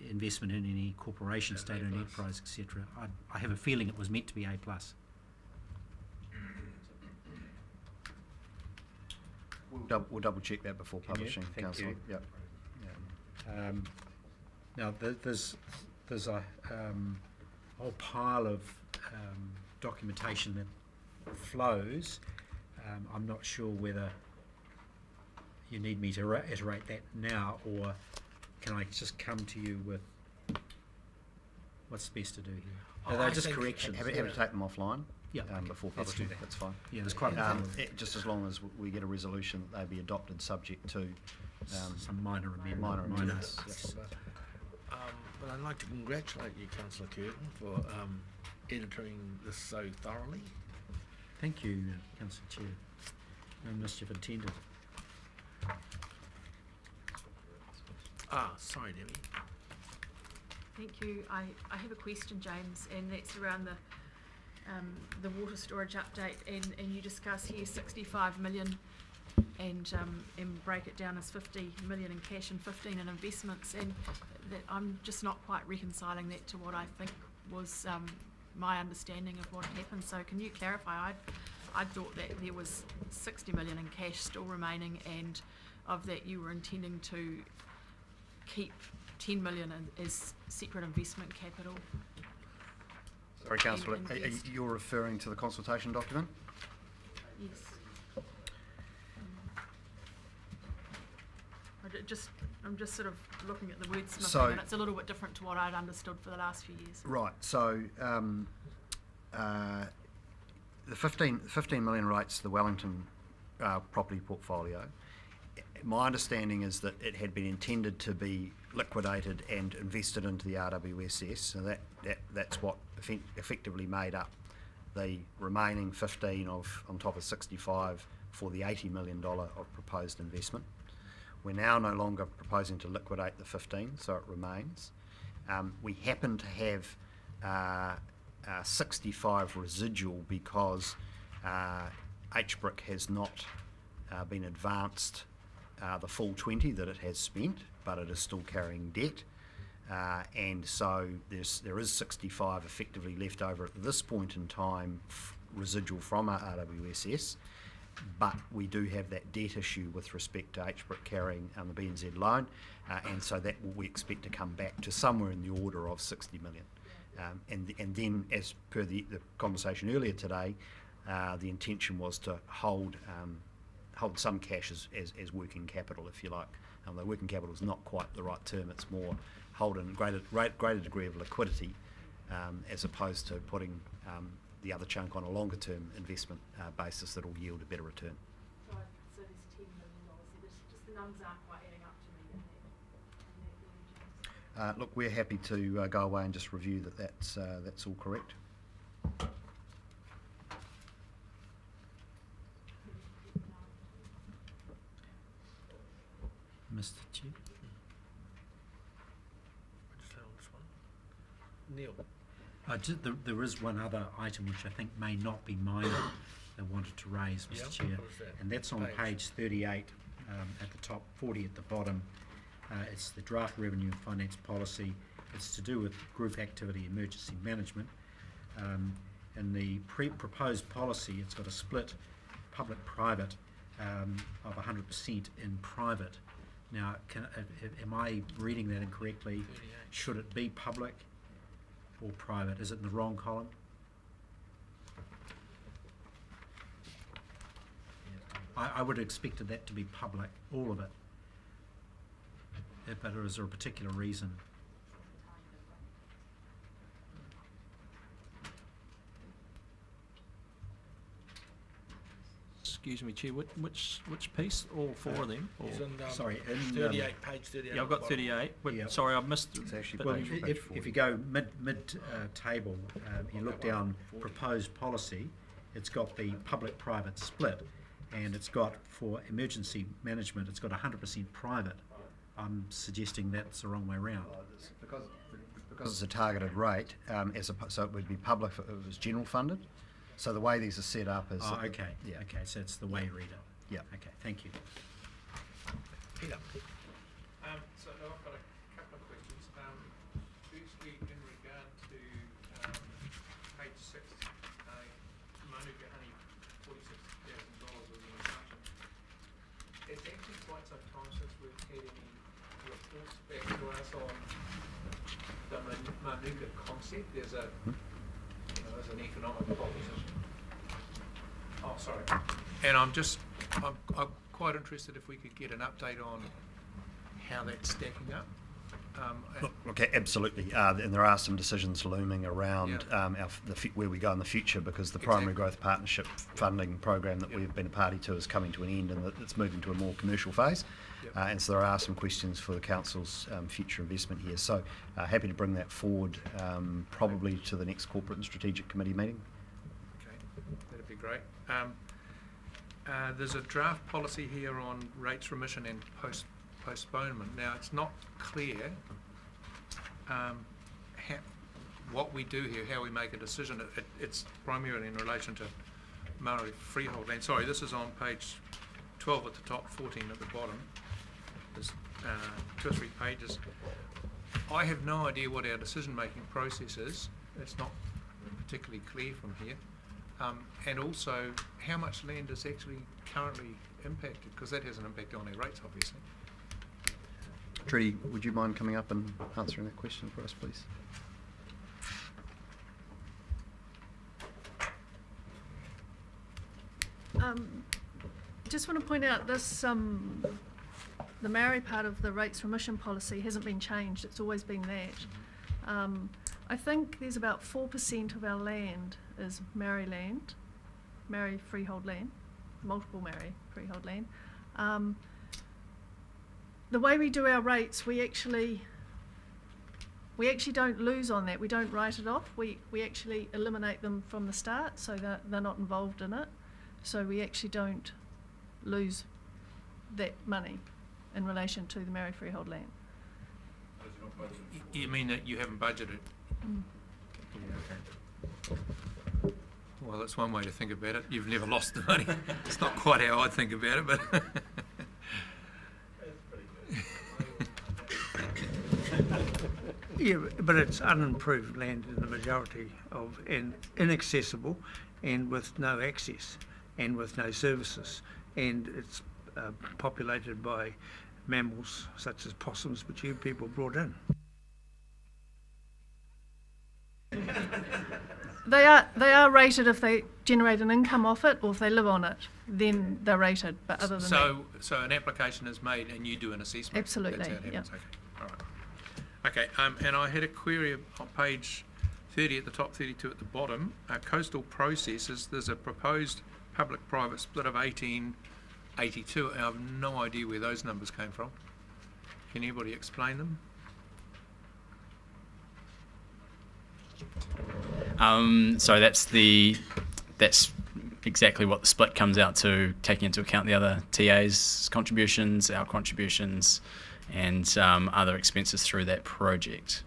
investment in any corporation, state-owned enterprise, etc. I have a feeling it was meant to be A plus. We'll double check that before publishing, Councillor. Yep. Now there's a whole pile of documentation that flows. I'm not sure whether you need me to iterate that now, or can I just come to you with what's best to do here? Are they just corrections? Have to take them offline. Yeah, before let's do publishing. that. That's fine. Yeah, there's quite a just as long as we get a resolution that they be adopted, subject to some minor amendments. Minor amendments. Yes. But I'd like to congratulate you, Councillor Curtin, for editing this so thoroughly. Thank you, Councillor Chair. No mischief intended. Sorry, Debbie. Thank you. I have a question, James, and that's around the water storage update, and you discuss here 65 million and break it down as 50 million in cash and 15 in investments, and that I'm just not quite reconciling that to what I think was my understanding of what happened. So can you clarify? I thought that there was 60 million in cash still remaining, and of that you were intending to keep 10 million as separate investment capital. Sorry, Councillor, you're referring to the consultation document? Yes. I'm just sort of looking at the wordsmithing, and it's a little bit different to what I'd understood for the last few years. Right. So the 15 million relates to the Wellington property portfolio. My understanding is that it had been intended to be liquidated and invested into the RWSS, so that's what effectively made up the remaining 15 on top of 65 for the $80 million of proposed investment. We're now no longer proposing to liquidate the 15, so it remains. We happen to have 65 residual because HBRIC has not been advanced the full 20 that it has spent, but it is still carrying debt, and so there is 65 effectively left over at this point in time, residual from our RWSS, but we do have that debt issue with respect to HBRIC carrying the BNZ loan, and so that we expect to come back to somewhere in the order of 60 million. And then, as per the conversation earlier today, the intention was to hold hold some cash as working capital, if you like. The working capital is not quite the right term. It's more holding greater degree of liquidity as opposed to putting the other chunk on a longer term investment basis that will yield a better return. So there's $10 million. Just the numbers aren't quite adding up to me in that Look, we're happy to go away and just review that's all correct. Mr. Chair. Just on this one. Neil. There is one other item which I think may not be minor that I wanted to raise, Mr. Yeah, Chair, what is that? and that's on page 38 at the top, 40 at the bottom. It's the draft revenue and finance policy. It's to do with group activity emergency management. In the proposed policy, it's got a split public-private of 100% in private. Now, am I reading that incorrectly? 38. Should it be public or private? Is it in the wrong column? I would have expected that to be public, all of it. But is there a particular reason? Excuse me, Chair, which piece? All four of them? Or? He's in, Sorry, in 38, page 38. Yeah, I've got 38. But Yeah. sorry, I've missed. It's actually Well, page if you go mid table, you look down proposed policy, it's got the public-private split, and it's got for emergency management, it's got 100% private. I'm suggesting that's the wrong way around. Because it's a targeted rate, so it would be public if it was general funded. So the way these are set up is... Oh, okay, Yeah. okay, so it's the way you read it. Yeah. Okay, thank you. Peter. So I've got a couple of questions. Firstly, in regard to page 6, Manuka Honey, $46,000 was an assumption. It's actually quite some time since we've had any reports back to us on the Manuka concept. There's there's an economic proposition. Oh, sorry. And I'm quite interested if we could get an update on how that's stacking up. Look, absolutely. And there are some decisions looming around where we go in the future, because the Primary Growth Partnership funding program that we've been a party to is coming to an end, and it's moving to a more commercial phase. And so there are some questions for the Council's future investment here. So happy to bring that forward probably to the next Corporate and Strategic Committee meeting. Okay, that'd be great. There's a draft policy here on rates remission and postponement. Now, it's not clear what we do here, how we make a decision. It's primarily in relation to Maori freehold land. Sorry, this is on page 12 at the top, 14 at the bottom. There's 2 or 3 pages. I have no idea what our decision-making process is. It's not particularly clear from here. And also, how much land is actually currently impacted, because that has an impact on our rates, obviously. Trudy, would you mind coming up and answering that question for us, please? Just want to point out this, the Maori part of the rates remission policy hasn't been changed. It's always been that. I think there's about 4% of our land is Maori land, Maori freehold land, multiple Maori freehold land. The way we do our rates, we actually don't lose on that. We don't write it off. We actually eliminate them from the start, so that they're not involved in it. So we actually don't lose that money in relation to the Maori freehold land. You mean that you haven't budgeted? Mm. Well, that's one way to think about it. You've never lost the money. It's not quite how I think about it, but yeah, but it's unimproved land in the majority of, and inaccessible, and with no access, and with no services, and it's populated by mammals such as possums, which you people brought in. They are rated if they generate an income off it, or if they live on it, then they're rated. But other than that, So an application is made and you do an assessment? Absolutely, That's how it happens, yeah. okay, all right. Okay, and I had a query on page 30 at the top, 32 at the bottom. Coastal processes, there's a proposed public-private split of 1882. I have no idea where those numbers came from. Can anybody explain them? So that's exactly what the split comes out to, taking into account the other TA's contributions, our contributions, and other expenses through that project.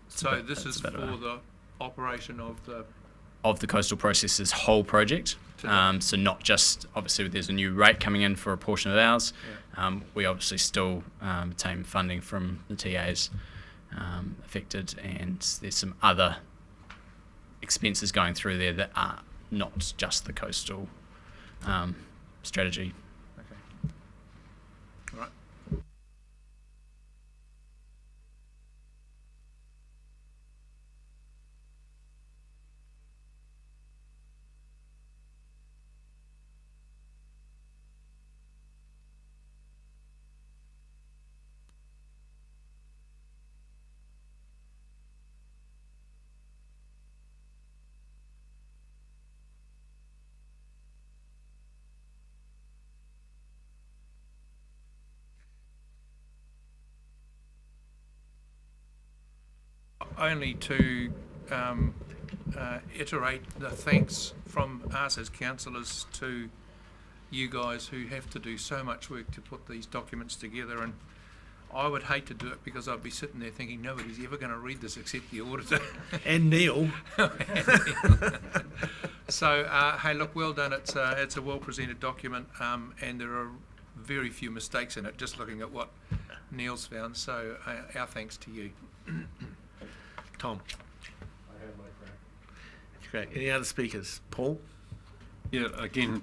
So this is for the operation of the Coastal Processes whole project. So not just, obviously there's a new rate coming in for a portion of ours. Yeah. We obviously still obtain funding from the TAs affected, and there's some other expenses going through there that are not just the coastal strategy. Okay. All right. Only to iterate the thanks from us as councillors to you guys who have to do so much work to put these documents together, and I would hate to do it because I'd be sitting there thinking nobody's ever going to read this except the auditor. And Neil. So, hey, look, well done. It's a well-presented document, and there are very few mistakes in it, just looking at what Neil's found. So, our thanks to you. Tom. I have my crack. Any other speakers? Paul? Yeah, again,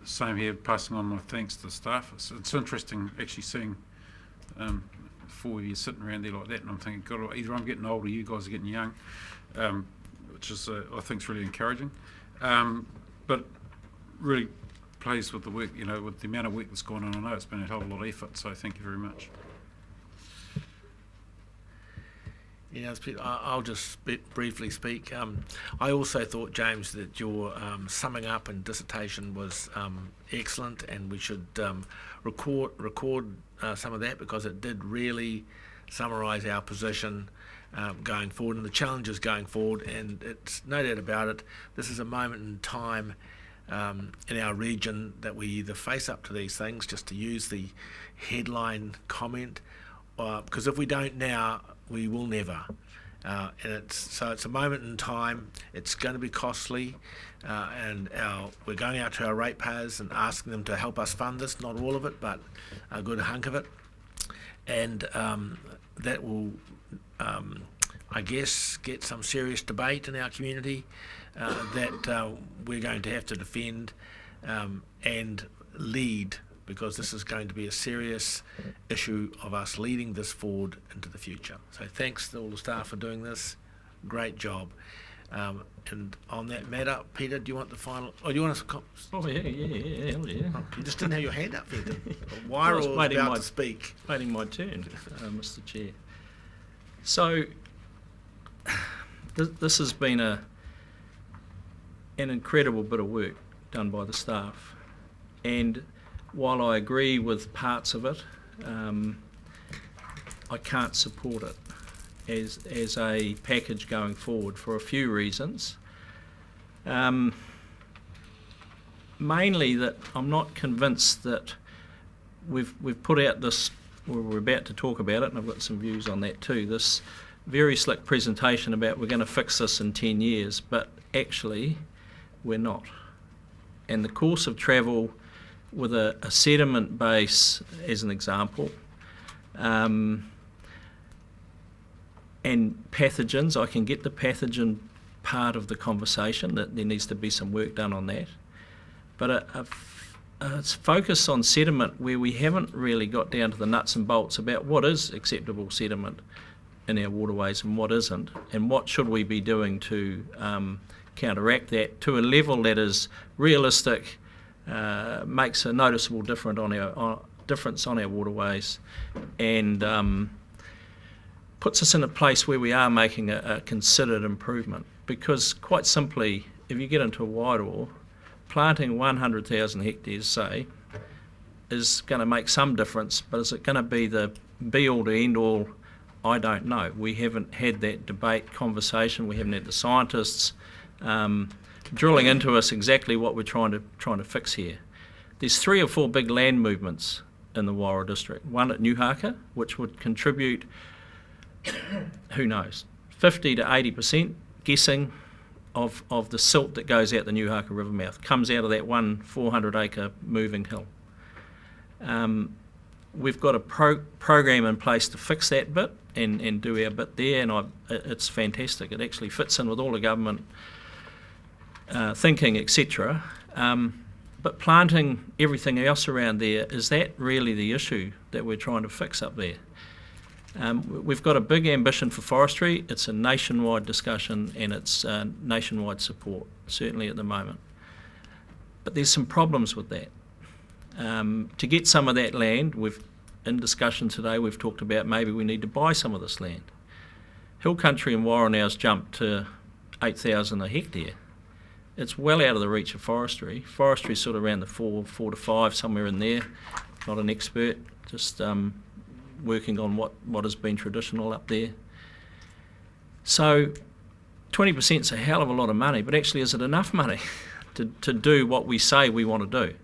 same here, passing on my thanks to the staff. It's interesting actually seeing 4 of you sitting around there like that, and I'm thinking, God, either I'm getting old or you guys are getting young, which is, I think, is really encouraging. But really pleased with the work, with the amount of work that's gone on. I know it's been a hell of a lot of effort, so thank you very much. I'll just briefly speak. I also thought, James, that your summing up and dissertation was excellent, and we should record some of that, because it did really summarise our position going forward and the challenges going forward. And it's no doubt about it, this is a moment in time in our region that we either face up to these things, just to use the headline comment, because if we don't now, we will never. And it's a moment in time. It's going to be costly, and we're going out to our ratepayers and asking them to help us fund this. Not all of it, but a good hunk of it. And that will, I guess, get some serious debate in our community that we're going to have to defend and lead, because this is going to be a serious issue of us leading this forward into the future. So thanks to all the staff for doing this. Great job. And on that matter, Peter, do you want the final... Oh, do you want us to... Oh, yeah. Oh, you just didn't have your hand up there, did you? Why was about to speak? Waiting my turn, Mr. Chair. So, this has been an incredible bit of work done by the staff. And while I agree with parts of it, I can't support it as a package going forward for a few reasons. Mainly that I'm not convinced that we've put out this, or we're about to talk about it, and I've got some views on that too, this very slick presentation about we're going to fix this in 10 years, but actually we're not. And the course of travel with a sediment base, as an example, and pathogens, I can get the pathogen part of the conversation, that there needs to be some work done on that. But it's focus on sediment where we haven't really got down to the nuts and bolts about what is acceptable sediment in our waterways and what isn't, and what should we be doing to counteract that to a level that is realistic, makes a noticeable difference on our waterways, and puts us in a place where we are making a considered improvement. Because quite simply, if you get into a Wairoa, planting 100,000 hectares, say, is going to make some difference, but is it going to be the be-all to end-all? I don't know. We haven't had that debate, conversation. We haven't had the scientists drilling into us exactly what we're trying to fix here. There's 3 or 4 big land movements in the Wairoa district. One at Hawke, which would contribute, who knows, 50 to 80%, guessing, of the silt that goes out the Hawke river mouth, comes out of that one 400-acre moving hill. We've got a program in place to fix that bit and do our bit there, and it's fantastic. It actually fits in with all the government thinking, etc. But planting everything else around there, is that really the issue that we're trying to fix up there? We've got a big ambition for forestry. It's a nationwide discussion and it's nationwide support, certainly at the moment. But there's some problems with that. To get some of that land, in discussion today, we've talked about maybe we need to buy some of this land. Hill country in Wairoa now's jumped to 8,000 a hectare. It's well out of the reach of forestry. Forestry's sort of around the 4 to 5, somewhere in there. Not an expert, just working on what has been traditional up there. So 20% is a hell of a lot of money, but actually is it enough money to do what we say we want to do?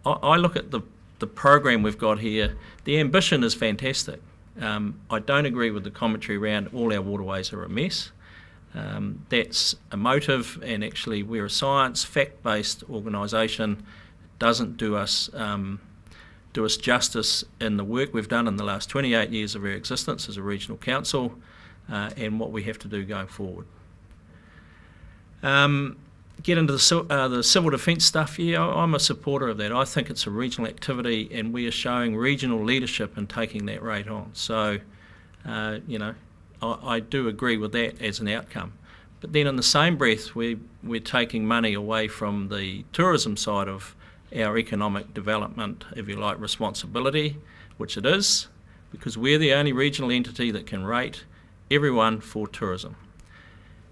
I look at the program we've got here. The ambition is fantastic. I don't agree with the commentary around all our waterways are a mess. That's emotive, and actually we're a science, fact-based organisation. Doesn't do us justice in the work we've done in the last 28 years of our existence as a regional council, and what we have to do going forward. Get into the civil defence stuff. Yeah, I'm a supporter of that. I think it's a regional activity, and we are showing regional leadership in taking that rate on. So, I do agree with that as an outcome. But then in the same breath, we're taking money away from the tourism side of our economic development, if you like, responsibility, which it is, because we're the only regional entity that can rate everyone for tourism.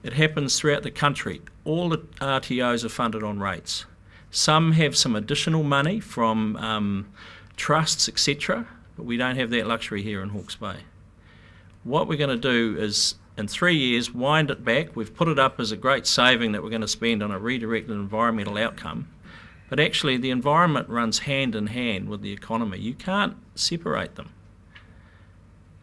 It happens throughout the country. All the RTOs are funded on rates. Some have some additional money from trusts, etc., but we don't have that luxury here in Hawke's Bay. What we're going to do is, in 3 years, wind it back. We've put it up as a great saving that we're going to spend on a redirected environmental outcome. But actually, the environment runs hand in hand with the economy. You can't separate them.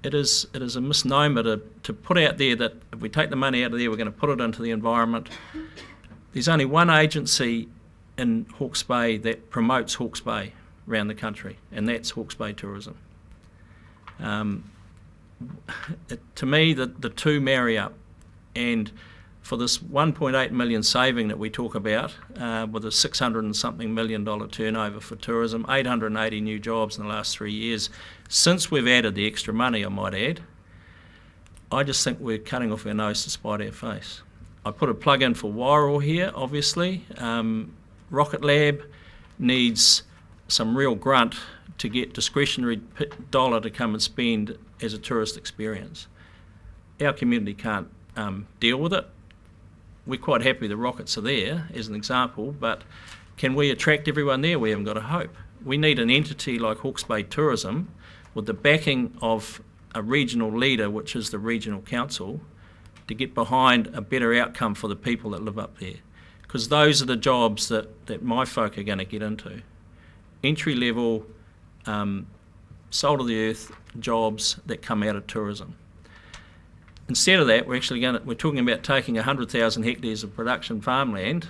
It is a misnomer to put out there that if we take the money out of there, we're going to put it into the environment. There's only one agency in Hawke's Bay that promotes Hawke's Bay around the country, and that's Hawke's Bay Tourism. To me, the two marry up, and for this 1.8 million saving that we talk about, with a $600 and something million turnover for tourism, 880 new jobs in the last 3 years, since we've added the extra money, I might add, I just think we're cutting off our nose to spite our face. I put a plug in for Wairoa here, obviously. Rocket Lab needs some real grunt to get discretionary dollar to come and spend as a tourist experience. Our community can't deal with it. We're quite happy the rockets are there, as an example, but can we attract everyone there? We haven't got a hope. We need an entity like Hawke's Bay Tourism with the backing of a regional leader, which is the regional council, to get behind a better outcome for the people that live up there. Because those are the jobs that my folk are going to get into. Entry level, salt of the earth jobs that come out of tourism. Instead of that, we're talking about taking 100,000 hectares of production farmland,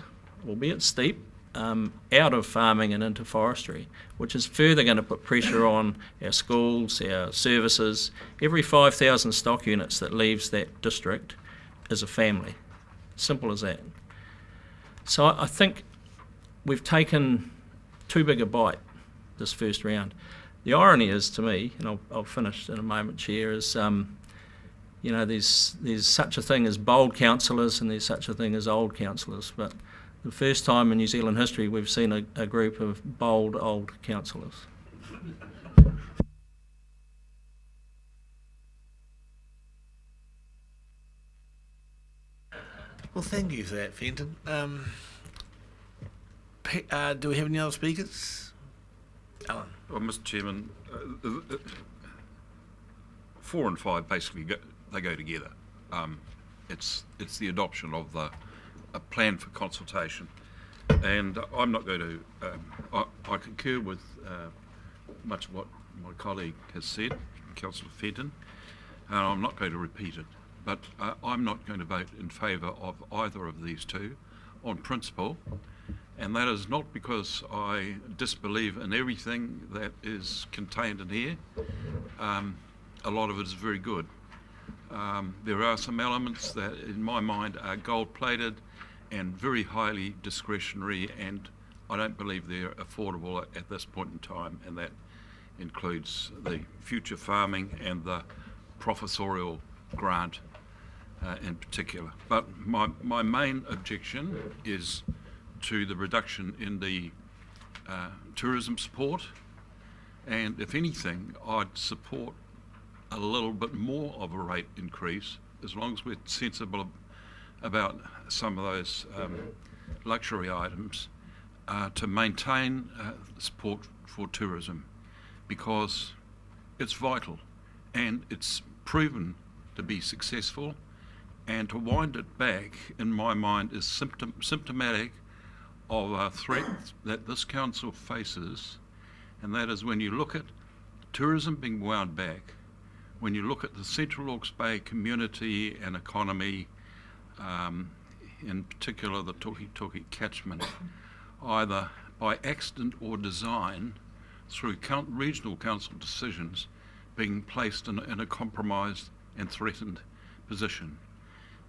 albeit steep, out of farming and into forestry, which is further going to put pressure on our schools, our services. Every 5,000 stock units that leaves that district is a family. Simple as that. So I think we've taken too big a bite this first round. The irony is, to me, and I'll finish in a moment, Chair, is you know, there's such a thing as bold councillors and there's such a thing as old councillors, but the first time in New Zealand history we've seen a group of bold old councillors. Well, thank you for that, Fenton. Do we have any other speakers? Alan. Well, Mr. Chairman, 4 and 5 basically go together. It's the adoption of a plan for consultation, and I'm not going to. I concur with much of what my colleague has said, Councillor Fenton, and I'm not going to repeat it. But I'm not going to vote in favour of either of these two on principle, and that is not because I disbelieve in everything that is contained in here. A lot of it is very good. There are some elements that in my mind are gold-plated and very highly discretionary, and I don't believe they're affordable at this point in time, and that includes the future farming and the professorial grant in particular. But my main objection is to the reduction in the tourism support, and if anything I'd support a little bit more of a rate increase as long as we're sensible about some of those luxury items to maintain support for tourism, because it's vital and it's proven to be successful, and to wind it back in my mind is symptomatic of a threat that this council faces, and that is when you look at tourism being wound back, when you look at the Central Hawke's Bay community and economy, in particular the Toki catchment, either by accident or design through regional council decisions being placed in a compromised and threatened position.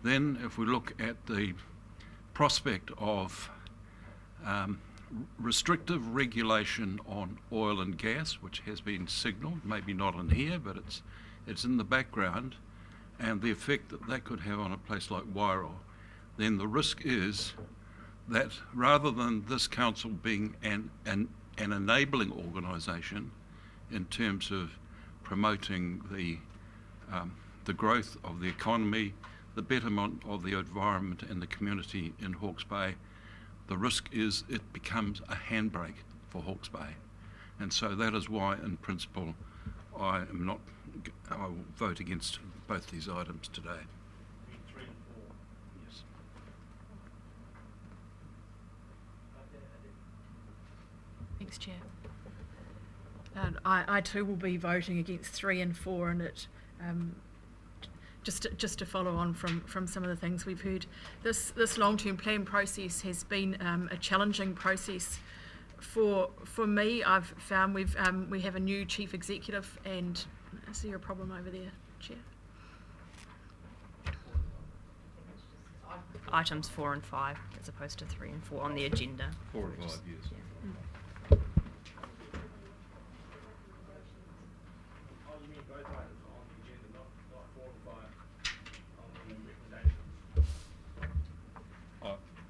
Then if we look at the prospect of restrictive regulation on oil and gas, which has been signalled, maybe not in here, but it's in the background, and the effect that that could have on a place like Wairau, then the risk is that rather than this council being an enabling organisation in terms of promoting the growth of the economy, the betterment of the environment and the community in Hawke's Bay, the risk is it becomes a handbrake for Hawke's Bay. And so that is why, in principle, I will vote against both these items today. 3 and 4. Yes. Thanks, Chair. And I too will be voting against 3 and 4, and it just to follow on from some of the things we've heard. This long-term plan process has been a challenging process for me. I've found we have a new chief executive, and is there a problem over there, Chair? Items 4 and 5 as opposed to 3 and 4 on the agenda. 4 and 5, yes. Yeah.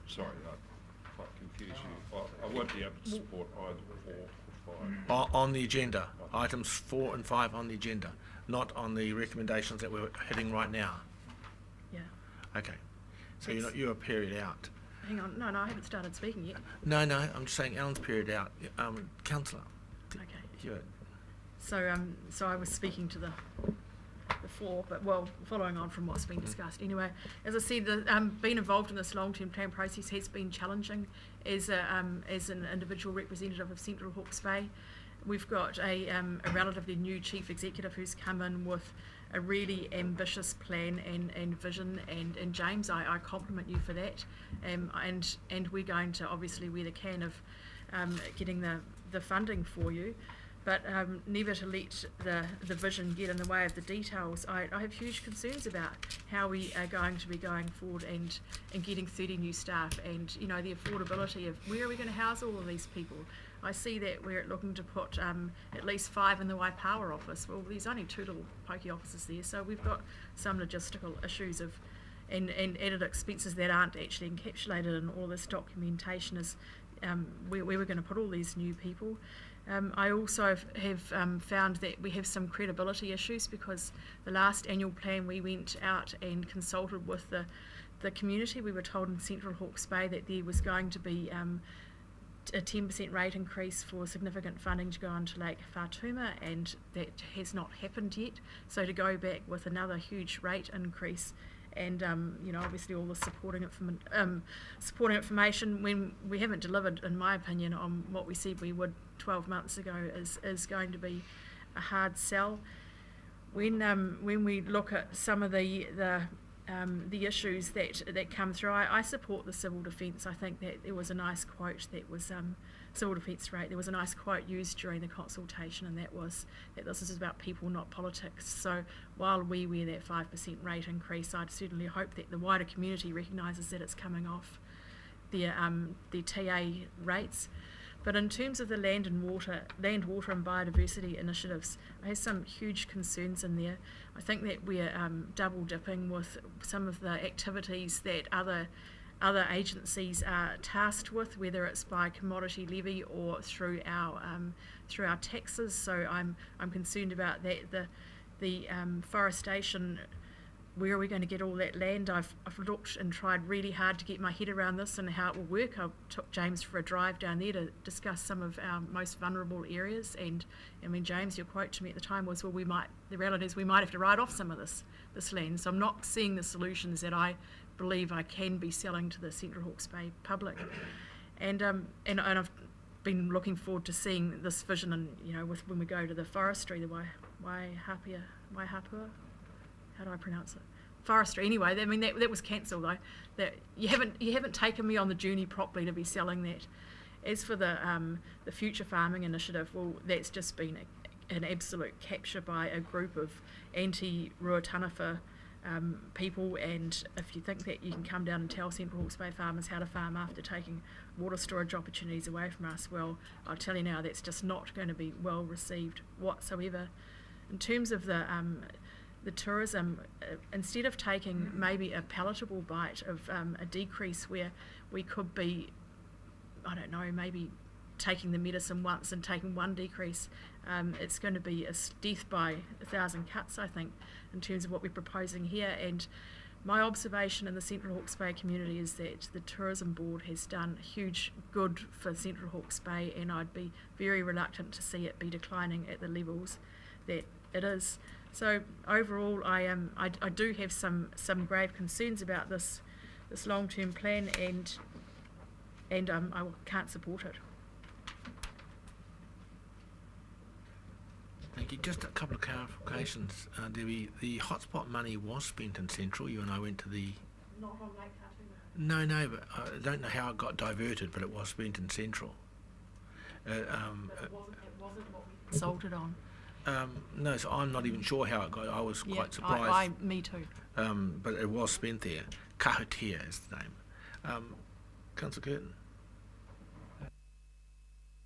Sorry, I confused you. I won't be able to support either 4 or 5. On the agenda, items 4 and 5 on the agenda, not on the recommendations that we're hitting right now. Yeah. Okay. So you're a period out. Hang on. No, I haven't started speaking yet. No, I'm just saying Alan's period out. Councillor. Okay. Hewitt. So I was speaking to the floor, but following on from what's been discussed. Anyway, as I said, being involved in this long-term plan process has been challenging as an individual representative of Central Hawke's Bay. We've got a relatively new chief executive who's come in with a really ambitious plan and vision, and James, I compliment you for that, and we're going to obviously wear the can of getting the funding for you. But never to let the vision get in the way of the details. I have huge concerns about how we are going to be going forward and getting 30 new staff, and the affordability of where are we going to house all of these people. I see that we're looking to put at least 5 in the Waipawa office. Well, there's only 2 little pokey offices there, so we've got some logistical issues of and added expenses that aren't actually encapsulated in all this documentation is where we're going to put all these new people. I also have found that we have some credibility issues because the last annual plan we went out and consulted with the community. We were told in Central Hawke's Bay that there was going to be a 10% rate increase for significant funding to go onto Lake Whātuma, and that has not happened yet. So to go back with another huge rate increase and obviously all the supporting information when we haven't delivered, in my opinion, on what we said we would 12 months ago is going to be a hard sell. When we look at some of the issues that come through, I support the civil defence. I think that there was a nice quote that was civil defence rate. There was a nice quote used during the consultation, and that was that this is about people, not politics. So while we wear that 5% rate increase, I'd certainly hope that the wider community recognises that it's coming off their TA rates. But in terms of the land, water and biodiversity initiatives, I have some huge concerns in there. I think that we're double dipping with some of the activities that other agencies are tasked with, whether it's by commodity levy or through our taxes. So I'm concerned about that. The forestation. Where are we going to get all that land? I've looked and tried really hard to get my head around this and how it will work. I took James for a drive down there to discuss some of our most vulnerable areas, and I mean, James, your quote to me at the time was, well, the reality is we might have to write off some of this land. So I'm not seeing the solutions that I believe I can be selling to the Central Hawke's Bay public. And I've been looking forward to seeing this vision, and when we go to the forestry, the Waihapua, how do I pronounce it? Forestry. Anyway, I mean that was cancelled though. That you haven't taken me on the journey properly to be selling that. As for the future farming initiative, well, that's just been an absolute capture by a group of anti-Ruataniwha people. And if you think that you can come down and tell Central Hawke's Bay farmers how to farm after taking water storage opportunities away from us, well, I'll tell you now, that's just not going to be well received whatsoever. In terms of the tourism, instead of taking maybe a palatable bite of a decrease where we could be, I don't know, maybe taking the medicine once and taking one decrease, it's going to be a death by 1,000 cuts, I think, in terms of what we're proposing here. And my observation in the Central Hawke's Bay community is that the Tourism Board has done huge good for Central Hawke's Bay, and I'd be very reluctant to see it be declining at the levels that it is. So overall, I do have some grave concerns about this long-term plan, and I can't support it. Thank you. Just a couple of clarifications, Debbie. The hotspot money was spent in Central. You and I went to the... Not on Lake Whātuma. No, but I don't know how it got diverted, but it was spent in Central. But it wasn't what we consulted on. No, so I'm not even sure how it got. I was quite surprised. Me too. But it was spent there. Kahutia is the name. Councillor Curtin.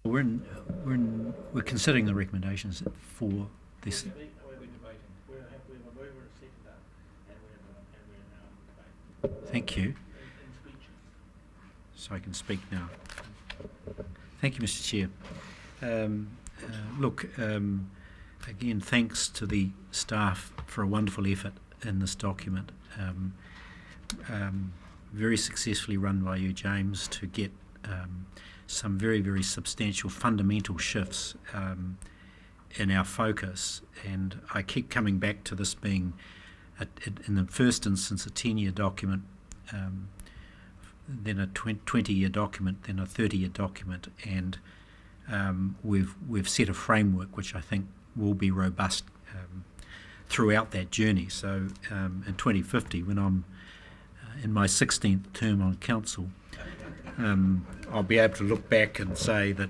We're considering the recommendations for this. Thank you. So I can speak now. Thank you, Mr. Chair. Again, thanks to the staff for a wonderful effort in this document. Very successfully run by you, James, to get some very, very substantial fundamental shifts in our focus. And I keep coming back to this being, in the first instance, a 10-year document, then a 20-year document, then a 30-year document, and we've set a framework which I think will be robust throughout that journey. So in 2050, when I'm in my 16th term on council, I'll be able to look back and say that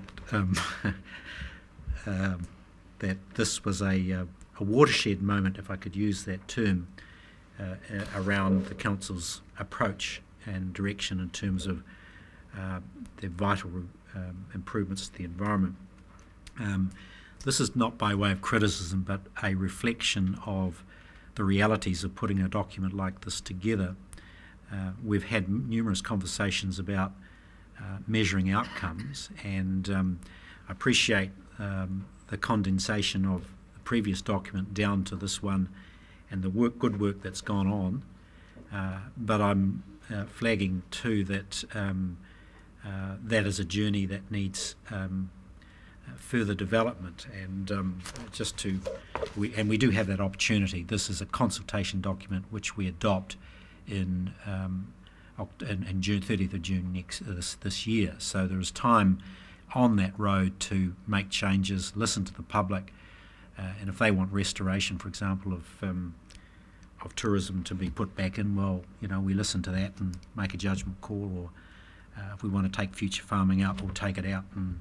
that this was a watershed moment, if I could use that term, around the council's approach and direction in terms of the vital improvements to the environment. This is not by way of criticism, but a reflection of the realities of putting a document like this together. We've had numerous conversations about measuring outcomes, and I appreciate the condensation of the previous document down to this one and the good work that's gone on. But I'm flagging too that that is a journey that needs further development, and we do have that opportunity. This is a consultation document which we adopt in June, 30th of June this year. So there is time on that road to make changes, listen to the public, and if they want restoration, for example, of tourism to be put back in, well, we listen to that and make a judgment call, or if we want to take future farming out, we'll take it out and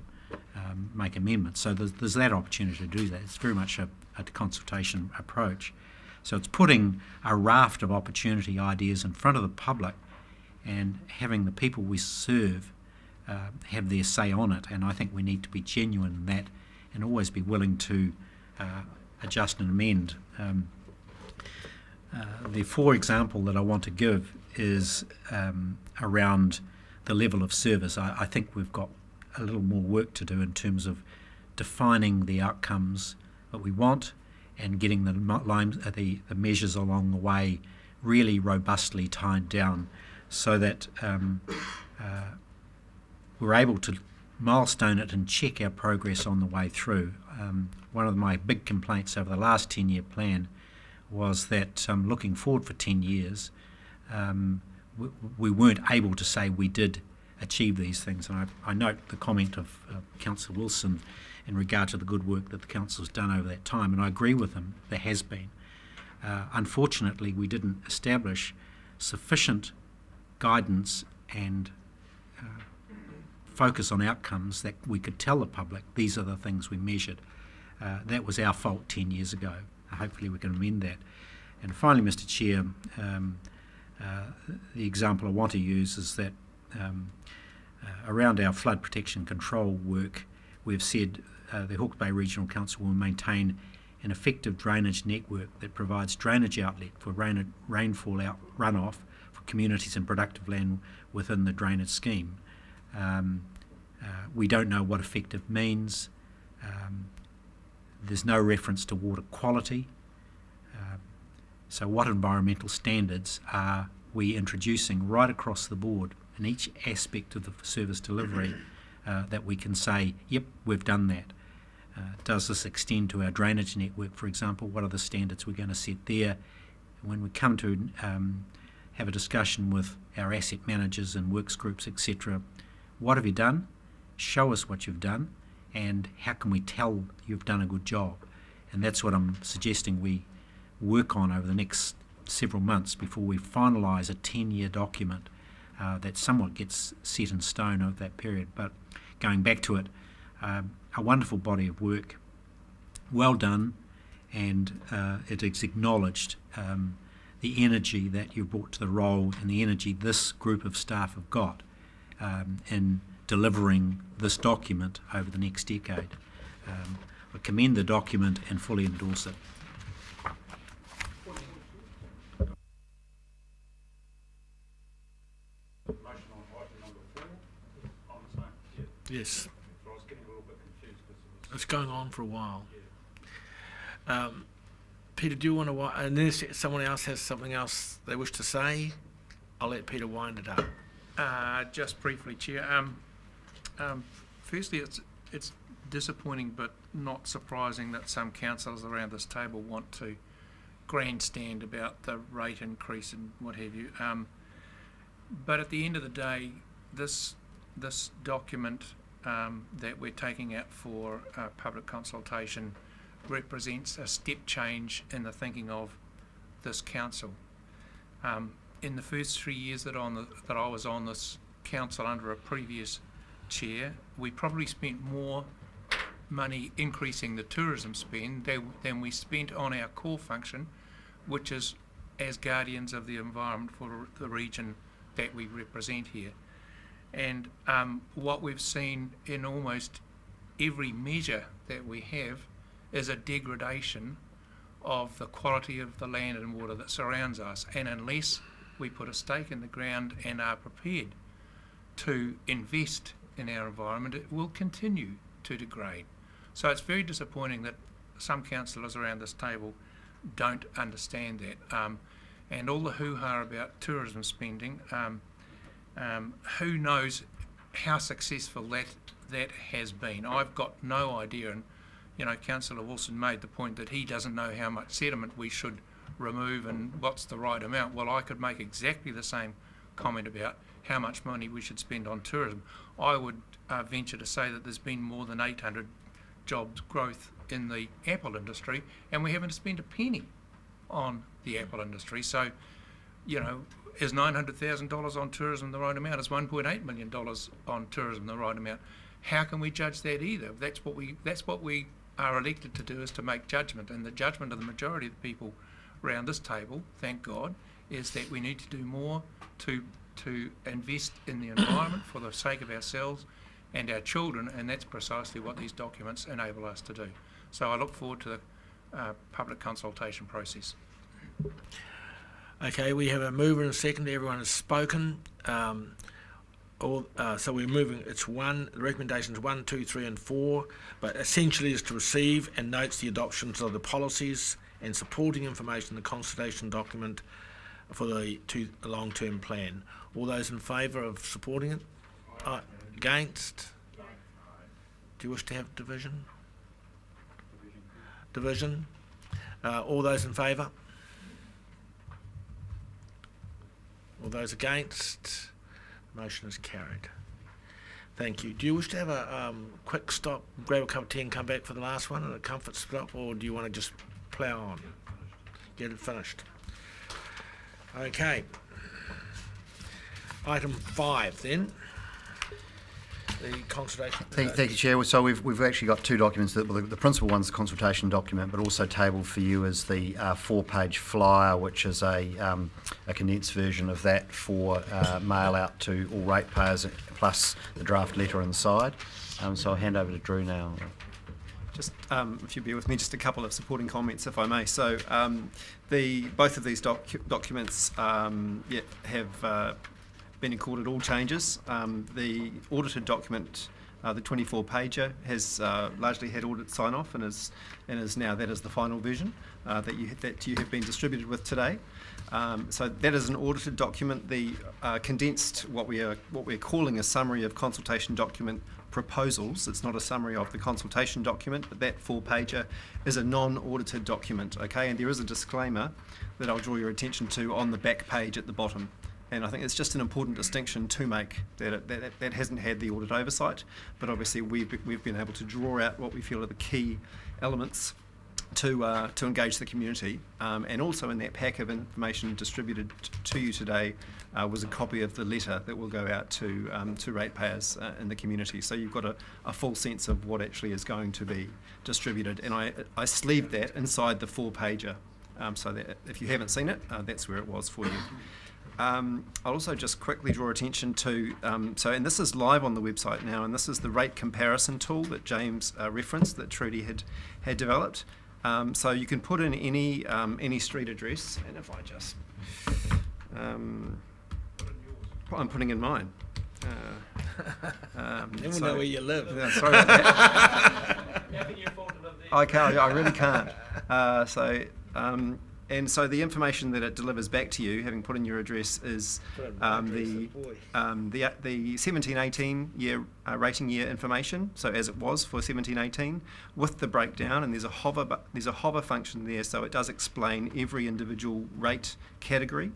make amendments. So there's that opportunity to do that. It's very much a consultation approach. So it's putting a raft of opportunity ideas in front of the public and having the people we serve have their say on it. And I think we need to be genuine in that and always be willing to adjust and amend. The for example that I want to give is around the level of service. I think we've got a little more work to do in terms of defining the outcomes that we want and getting the measures along the way really robustly tied down so that we're able to milestone it and check our progress on the way through. One of my big complaints over the last 10-year plan was that looking forward for 10 years, we weren't able to say we did achieve these things. And I note the comment of Councillor Wilson in regard to the good work that the Council's done over that time, and I agree with him, there has been. Unfortunately, we didn't establish sufficient guidance and focus on outcomes that we could tell the public these are the things we measured. That was our fault 10 years ago. Hopefully we can amend that. And finally, Mr Chair, the example I want to use is that around our flood protection control work, we've said the Hawke's Bay Regional Council will maintain an effective drainage network that provides drainage outlet for rainfall runoff for communities and productive land within the drainage scheme. We don't know what effective means. There's no reference to water quality. So what environmental standards are we introducing right across the board in each aspect of the service delivery that we can say, yep, we've done that? Does this extend to our drainage network, for example? What are the standards we're going to set there? When we come to have a discussion with our asset managers and works groups, etc., what have you done? Show us what you've done, and how can we tell you've done a good job? And that's what I'm suggesting we work on over the next several months before we finalise a 10-year document that somewhat gets set in stone over that period. But going back to it, a wonderful body of work, well done, and it is acknowledged the energy that you brought to the role and the energy this group of staff have got in delivering this document over the next decade. I commend the document and fully endorse it. Yes. It's going on for a while. Peter, do you want to, unless someone else has something else they wish to say, I'll let Peter wind it up. Just briefly, Chair. Firstly, it's disappointing but not surprising that some councillors around this table want to grandstand about the rate increase and what have you. But at the end of the day, this document that we're taking out for public consultation represents a step change in the thinking of this council. In the first 3 years that I was on this council under a previous chair, we probably spent more money increasing the tourism spend than we spent on our core function, which is as guardians of the environment for the region that we represent here. And what we've seen in almost every measure that we have is a degradation of the quality of the land and water that surrounds us. And unless we put a stake in the ground and are prepared to invest in our environment, it will continue to degrade. So it's very disappointing that some councillors around this table don't understand that. And all the hoo-ha about tourism spending, who knows how successful that has been. I've got no idea, and you know, Councillor Wilson made the point that he doesn't know how much sediment we should remove and what's the right amount. Well, I could make exactly the same comment about how much money we should spend on tourism. I would venture to say that there's been more than 800 jobs growth in the apple industry, and we haven't spent a penny on the apple industry. So, you know, is $900,000 on tourism the right amount? Is $1.8 million on tourism the right amount? How can we judge that either? That's what we are elected to do, is to make judgment, and the judgment of the majority of the people around this table, thank God, is that we need to do more to invest in the environment for the sake of ourselves and our children, and that's precisely what these documents enable us to do. So I look forward to the public consultation process. Okay, we have a mover and a second. Everyone has spoken. So we're moving. It's the recommendations 1, 2, 3, and 4, but essentially is to receive and notes the adoptions of the policies and supporting information in the consultation document for the long-term plan. All those in favour of supporting it? Against? Do you wish to have division? Division. All those in favour? All those against? Motion is carried. Thank you. Do you wish to have a quick stop, grab a cup of tea and come back for the last one and a comfort stop, or do you want to just plough on? Get it finished. Okay. Item 5 then. The consultation. Thank you, Chair. So we've actually got two documents. The principal one's the consultation document, but also tabled for you is the 4-page flyer, which is a condensed version of that for mail out to all ratepayers, plus the draft letter inside. So I'll hand over to Drew now. Just, if you bear with me, just a couple of supporting comments, if I may. So both of these documents have been accorded all changes. The audited document, the 24-pager, has largely had audit sign-off and is now, that is the final version that you have been distributed with today. So that is an audited document. The condensed, what we're calling a summary of consultation document proposals. It's not a summary of the consultation document, but that 4-pager is a non-audited document. Okay, and there is a disclaimer that I'll draw your attention to on the back page at the bottom. And I think it's just an important distinction to make, that hasn't had the audit oversight, but obviously we've been able to draw out what we feel are the key elements to engage the community. And also in that pack of information distributed to you today was a copy of the letter that will go out to ratepayers in the community. So you've got a full sense of what actually is going to be distributed. And I sleeved that inside the 4-pager, so that if you haven't seen it, that's where it was for you. I'll also just quickly draw attention to, and this is live on the website now, and this is the rate comparison tool that James referenced, that Trudy had developed. So you can put in any street address, and if I just, I'm putting in mine. Never know where you live. Sorry about that. I really can't. And so the information that it delivers back to you, having put in your address, is the 17-18 year rating year information. So as it was for 17-18, with the breakdown, and there's a hover function there, so it does explain every individual rate category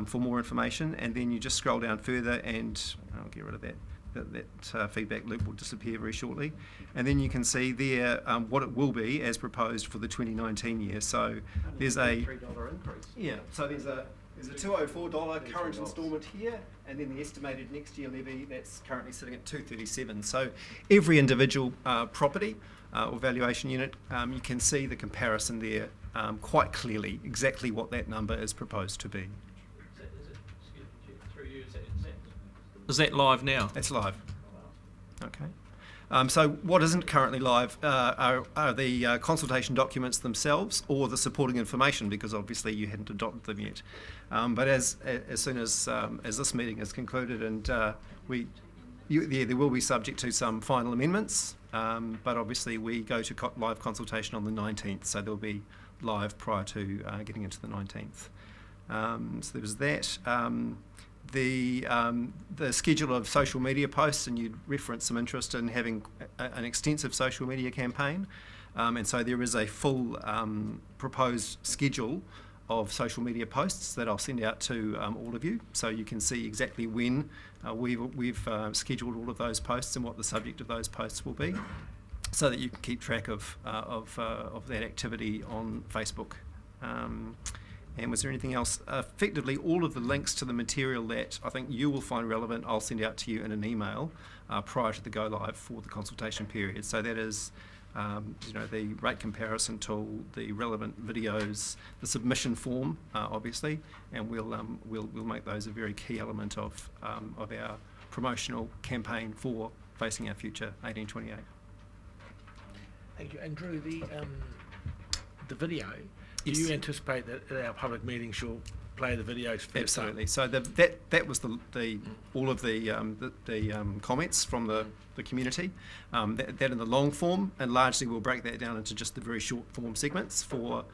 for more information. And then you just scroll down further, and I'll get rid of that. That feedback loop will disappear very shortly, and then you can see there what it will be as proposed for the 2019 year. So there's a $3 increase. Yeah. So there's a $204 current instalment here, and then the estimated next year levy that's currently sitting at $237. So every individual property or valuation unit, you can see the comparison there quite clearly, exactly what that number is proposed to be. Is that live now? It's live. Okay. So what isn't currently live are the consultation documents themselves or the supporting information, because obviously you hadn't adopted them yet. But as soon as this meeting is concluded, and they will be subject to some final amendments, but obviously we go to live consultation on the 19th, so they'll be live prior to getting into the 19th. So there was that. The schedule of social media posts, and you'd referenced some interest in having an extensive social media campaign, and so there is a full proposed schedule of social media posts that I'll send out to all of you, so you can see exactly when we've scheduled all of those posts and what the subject of those posts will be, so that you can keep track of that activity on Facebook. And was there anything else? Effectively, all of the links to the material that I think you will find relevant, I'll send out to you in an email prior to the go live for the consultation period. So that is, the rate comparison tool, the relevant videos, the submission form, obviously, and we'll make those a very key element of our promotional campaign for Facing Our Future 1828. Thank you. And Drew, the video. Do you anticipate that at our public meetings you'll play the videos first? Absolutely. So that was all of the comments from the community. That in the long form, and largely we'll break that down into just the very short form segments for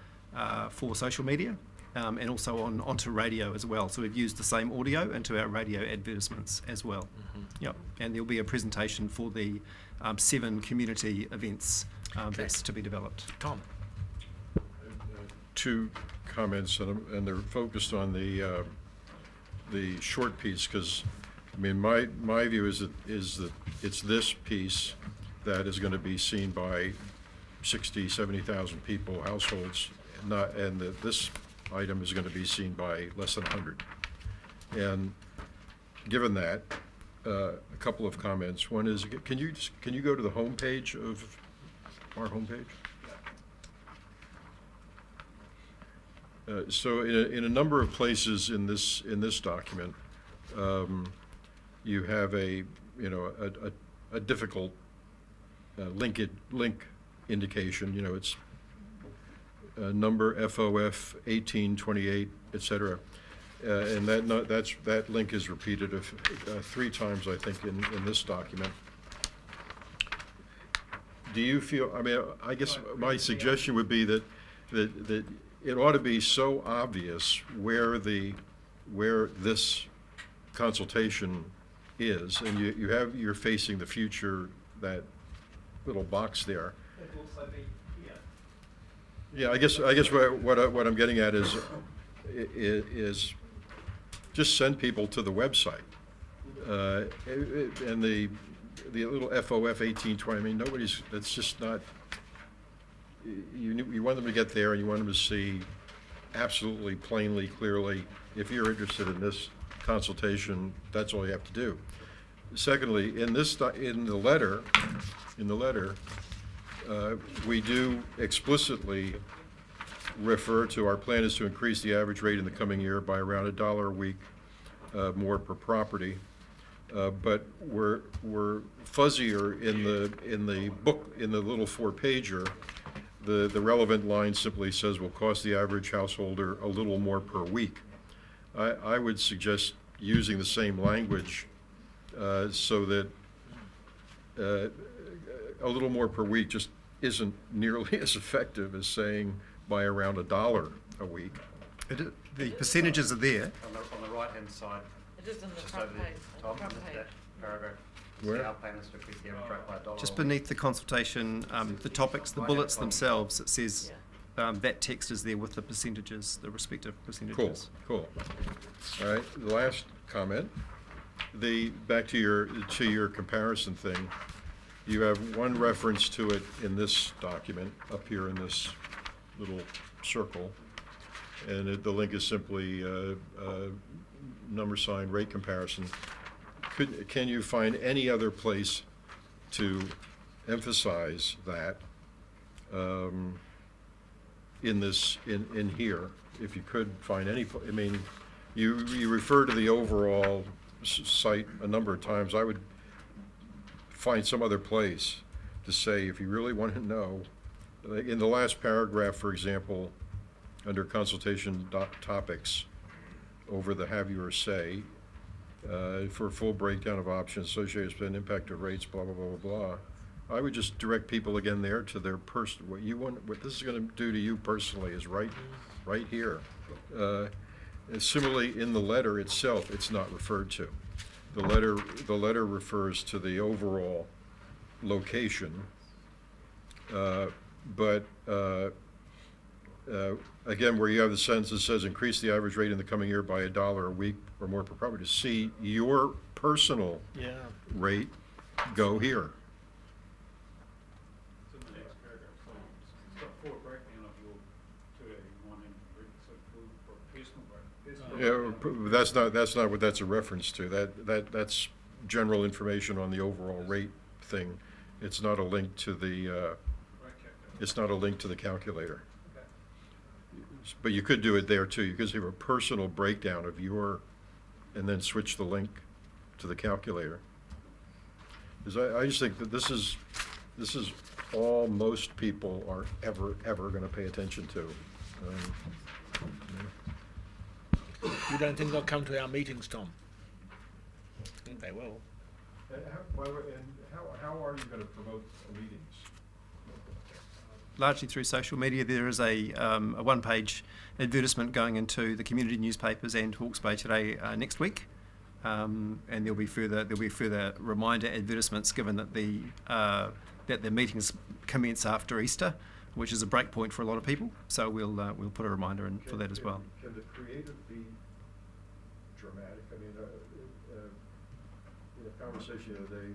social media, and also onto radio as well. So we've used the same audio into our radio advertisements as well. Yep. And there'll be a presentation for the 7 community events that's to be developed. Tom. 2 comments, and they're focused on the short piece, because I mean my view is that it's this piece that is going to be seen by 70,000 people, households, and that this item is going to be seen by less than 100. And given that, a couple of comments. One is, can you go to the homepage of our homepage? So in a number of places in this document, you have a difficult link indication. It's number FOF 1828, etc. And that link is repeated 3 times, I think, in this document. Do you feel? I mean, I guess my suggestion would be that it ought to be so obvious where this consultation is, and you're facing the future, that little box there. It will also be here. Yeah, I guess what I'm getting at is just send people to the website, and the little FOF 1820. I mean, that's just not. You want them to get there, and you want them to see absolutely plainly, clearly, if you're interested in this consultation, that's all you have to do. Secondly, in the letter, we do explicitly refer to our plan is to increase the average rate in the coming year by around $1 a week more per property. But we're fuzzier in the book, in the little 4-pager. The relevant line simply says will cost the average householder a little more per week. I would suggest using the same language so that a little more per week just isn't nearly as effective as saying by around $1 a week. The percentages are there. On the right-hand side. It is in the just front over page. Tom, Front that page. paragraph. Where? Our plan is to increase the average rate by $1. Just beneath the consultation, the topics, the bullets themselves, it says that text is there with the percentages, the respective percentages. Cool. All right, the last comment. Back to your comparison thing. You have one reference to it in this document up here in this little circle, and the link is simply number sign rate comparison. Can you find any other place to emphasize that in here? If you could find any, I mean, you refer to the overall cite a number of times, I would find some other place to say, if you really want to know, like in the last paragraph, for example, under consultation topics, over the have your say, for a full breakdown of options associated with impact of rates, blah, blah, blah, blah, blah. I would just direct people again there to their what you want, what this is going to do to you personally is right here. And similarly, in the letter itself, it's not referred to. The letter refers to the overall location, but again, where you have the sentence that says increase the average rate in the coming year by $1 a week or more per property. To see your personal rate, go here. It's in the next paragraph, so it's got full breakdown of your 281 and so for personal rate. Yeah, that's not what that's a reference to. That's general information on the overall rate thing. It's not a link to the calculator. But you could do it there too. You could have a personal breakdown of your, and then switch the link to the calculator. Because I just think that this is all most people are ever going to pay attention to. You don't think they'll come to our meetings, Tom? I think they will. By the way, how are you going to promote meetings? Largely through social media. There is a one-page advertisement going into the community newspapers and Hawke's Bay Today next week, and there'll be further reminder advertisements given that the meetings commence after Easter, which is a break point for a lot of people. So we'll put a reminder in for that as well. Can the creative be dramatic? I mean, in a conversation the other day,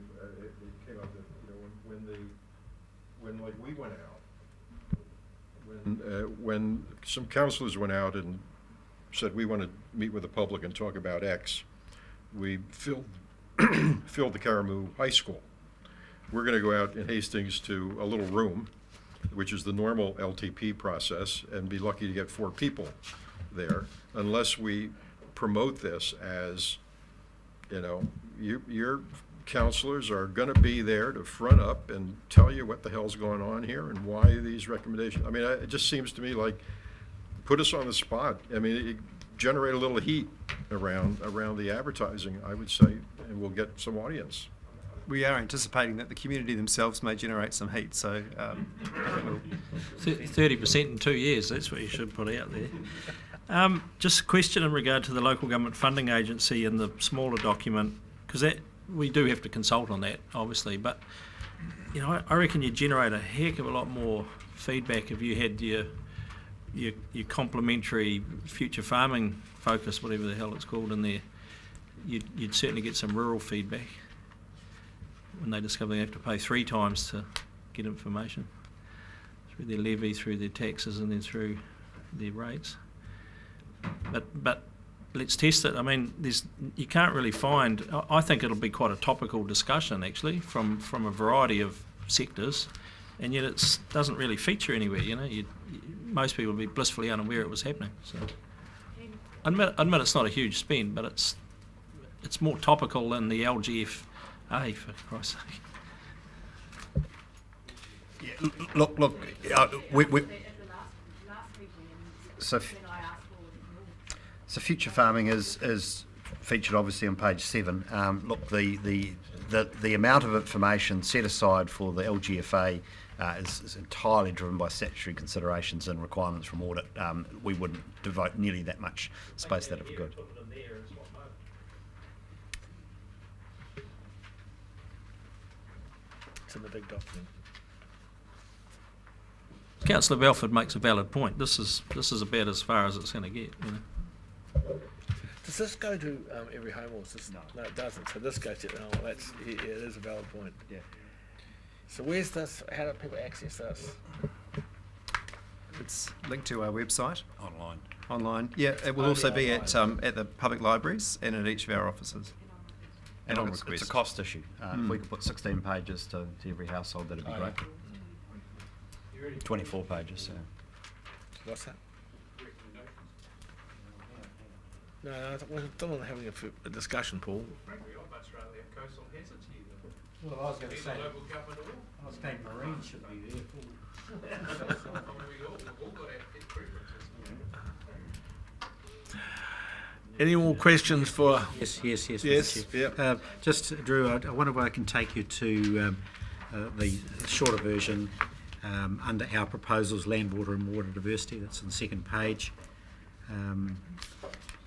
it came up that when like we went out. When some councillors went out and said we want to meet with the public and talk about X, we filled the Caramoo High School. We're going to go out in Hastings to a little room, which is the normal LTP process, and be lucky to get 4 people there, unless we promote this as, your councilors are going to be there to front up and tell you what the hell's going on here and why these recommendations. I mean, it just seems to me like put us on the spot. I mean, generate a little heat around the advertising, I would say, and we'll get some audience. We are anticipating that the community themselves may generate some heat, so 30% in 2 years, that's what you should put out there. Just a question in regard to the local government funding agency and the smaller document, because we do have to consult on that, obviously, but I reckon you generate a heck of a lot more feedback if you had your complementary future farming focus, whatever the hell it's called, in there. You'd certainly get some rural feedback when they discover they have to pay 3 times to get information through their levy, through their taxes, and then through their rates. But let's test it. I mean, you can't really find. I think it'll be quite a topical discussion actually from a variety of sectors, and yet it doesn't really feature anywhere. Most people will be blissfully unaware it was happening. So, admit it's not a huge spend, but it's more topical than the LGFA, for Christ's sake. Yeah, look. So future farming is featured obviously on page 7. Look, the amount of information set aside for the LGFA is entirely driven by statutory considerations and requirements from audit. We wouldn't devote nearly that much space to that if we could. It's in the big document. Councillor Belford makes a valid point. This is about as far as it's going to get. Does this go to every home, or no, it doesn't. So this goes to it is a valid point. Yeah. So where's this? How do people access this? It's linked to our website. Online. Yeah, it will Only also be online. at the public libraries and at each of our offices. And on It's request. a cost issue. If we could put 16 pages to every household, that'd be great. 24 pages. So. What's that? No, we're still not having a discussion, Paul. Frankly, I'd much rather have coastal hazards here than Well, I was going to be say, the local government at all. I was saying Marine should be there. We've all got our pet preferences. Any more questions for? Yes, Yes, Mr. Chair. yeah. Just, Drew, I wonder if I can take you to the shorter version under our proposals, land, water and water diversity. That's on the second page.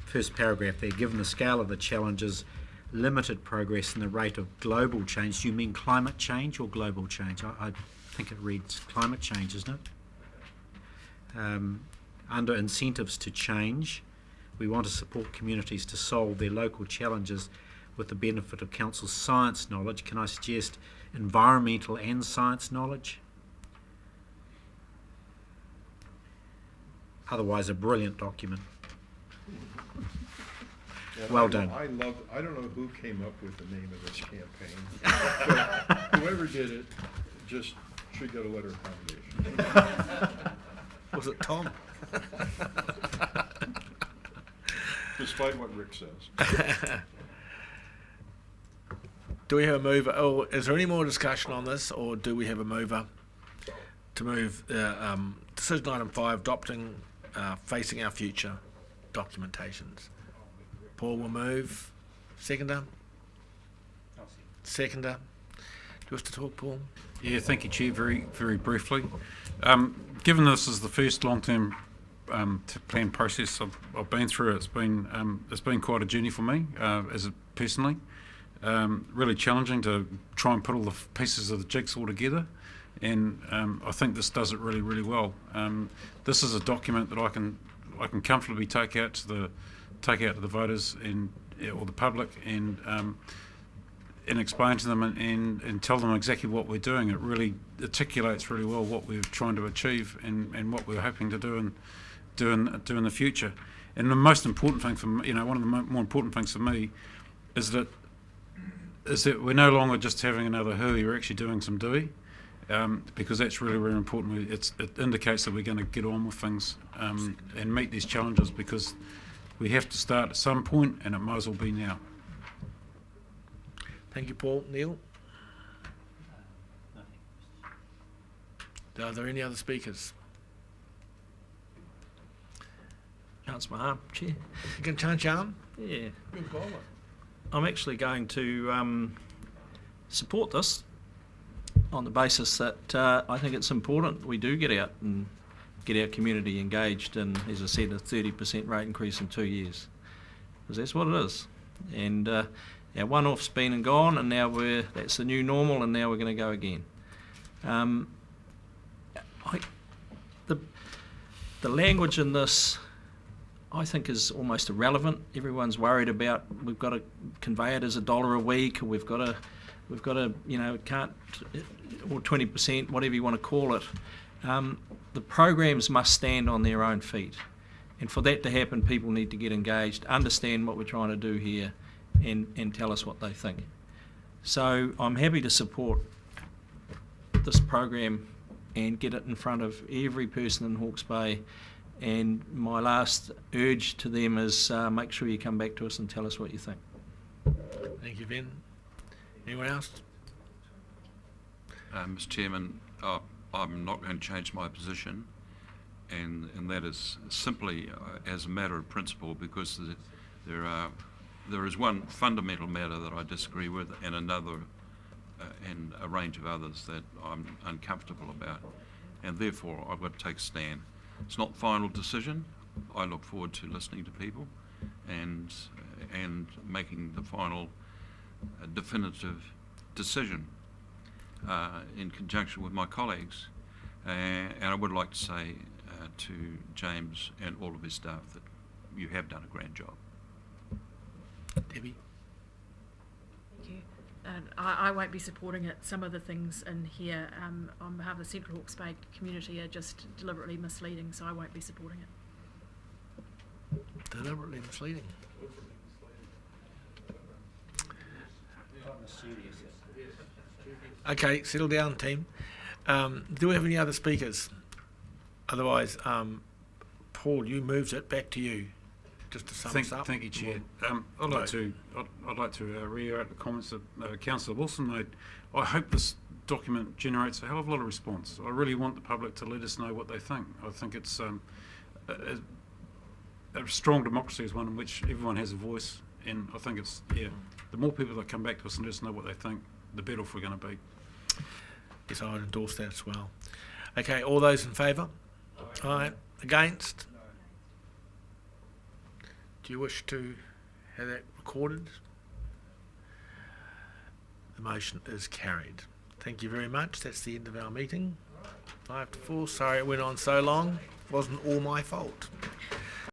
First paragraph there, given the scale of the challenges, limited progress and the rate of global change. Do you mean climate change or global change? I think it reads climate change, isn't it? Under incentives to change, we want to support communities to solve their local challenges with the benefit of Council's science knowledge. Can I suggest environmental and science knowledge? Otherwise, a brilliant document. Well done. I don't know who came up with the name of this campaign, but whoever did it just should get a letter of commendation. Was it Tom? Despite what Rick says. Do we have a mover? Oh, is there any more discussion on this, or do we have a mover to move decision item 5, adopting facing our future documentations? Paul will move. Seconder? Seconder. Do you wish to talk, Paul? Yeah, thank you, Chair. Very, very briefly. Given this is the first long-term plan process I've been through, it's been quite a journey for me, personally. Really challenging to try and put all the pieces of the jigsaw together, and I think this does it really, really well. This is a document that I can comfortably take out to the voters or the public and explain to them and tell them exactly what we're doing. It really articulates really well what we're trying to achieve and what we're hoping to do in the future. And the most important thing for me, one of the more important things for me, is that we're no longer just having another hui, we're actually doing some doing, because that's really, really important. It indicates that we're going to get on with things and meet these challenges, because we have to start at some point, and it might as well be now. Thank you, Paul. Neil? Are there any other speakers? Chance my arm, Chair. You can change your arm? Yeah. Good bowler. I'm actually going to support this on the basis that I think it's important we do get out and get our community engaged in, as I said, a 30% rate increase in 2 years, because that's what it is. And our one-off's been and gone, and now that's the new normal, and now we're going to go again. The language in this, I think, is almost irrelevant. Everyone's worried about we've got to convey it as $1 a week, or we've got to it can't, or 20%, whatever you want to call it. The programs must stand on their own feet, and for that to happen, people need to get engaged, understand what we're trying to do here, and tell us what they think. So I'm happy to support this program and get it in front of every person in Hawke's Bay. And my last urge to them is make sure you come back to us and tell us what you think. Thank you, Ben. Anyone else? Mr. Chairman, I'm not going to change my position, and that is simply as a matter of principle, because there is one fundamental matter that I disagree with, and another and a range of others that I'm uncomfortable about, and therefore I've got to take a stand. It's not the final decision. I look forward to listening to people and making the final definitive decision in conjunction with my colleagues. And I would like to say to James and all of his staff that you have done a grand job. Debbie? Thank you. And I won't be supporting it. Some of the things in here on behalf of the Central Hawke's Bay community are just deliberately misleading, so I won't be supporting it. Deliberately misleading. Okay, settle down, team. Do we have any other speakers? Otherwise, Paul, you moved it. Back to you. just to sum us up. Thank you, Chair. I'd like to reiterate the comments that Councillor Wilson made. I hope this document generates a hell of a lot of response. I really want the public to let us know what they think. I think it's a strong democracy is one in which everyone has a voice, and I think it's the more people that come back to us and let us know what they think, the better off we're going to be. Yes, I would endorse that as well. Okay, all those in favour? Aye. Against? No. Do you wish to have that recorded? The motion is carried. Thank you very much. That's the end of our meeting. 5 to 4. Sorry it went on so long. Wasn't all my fault.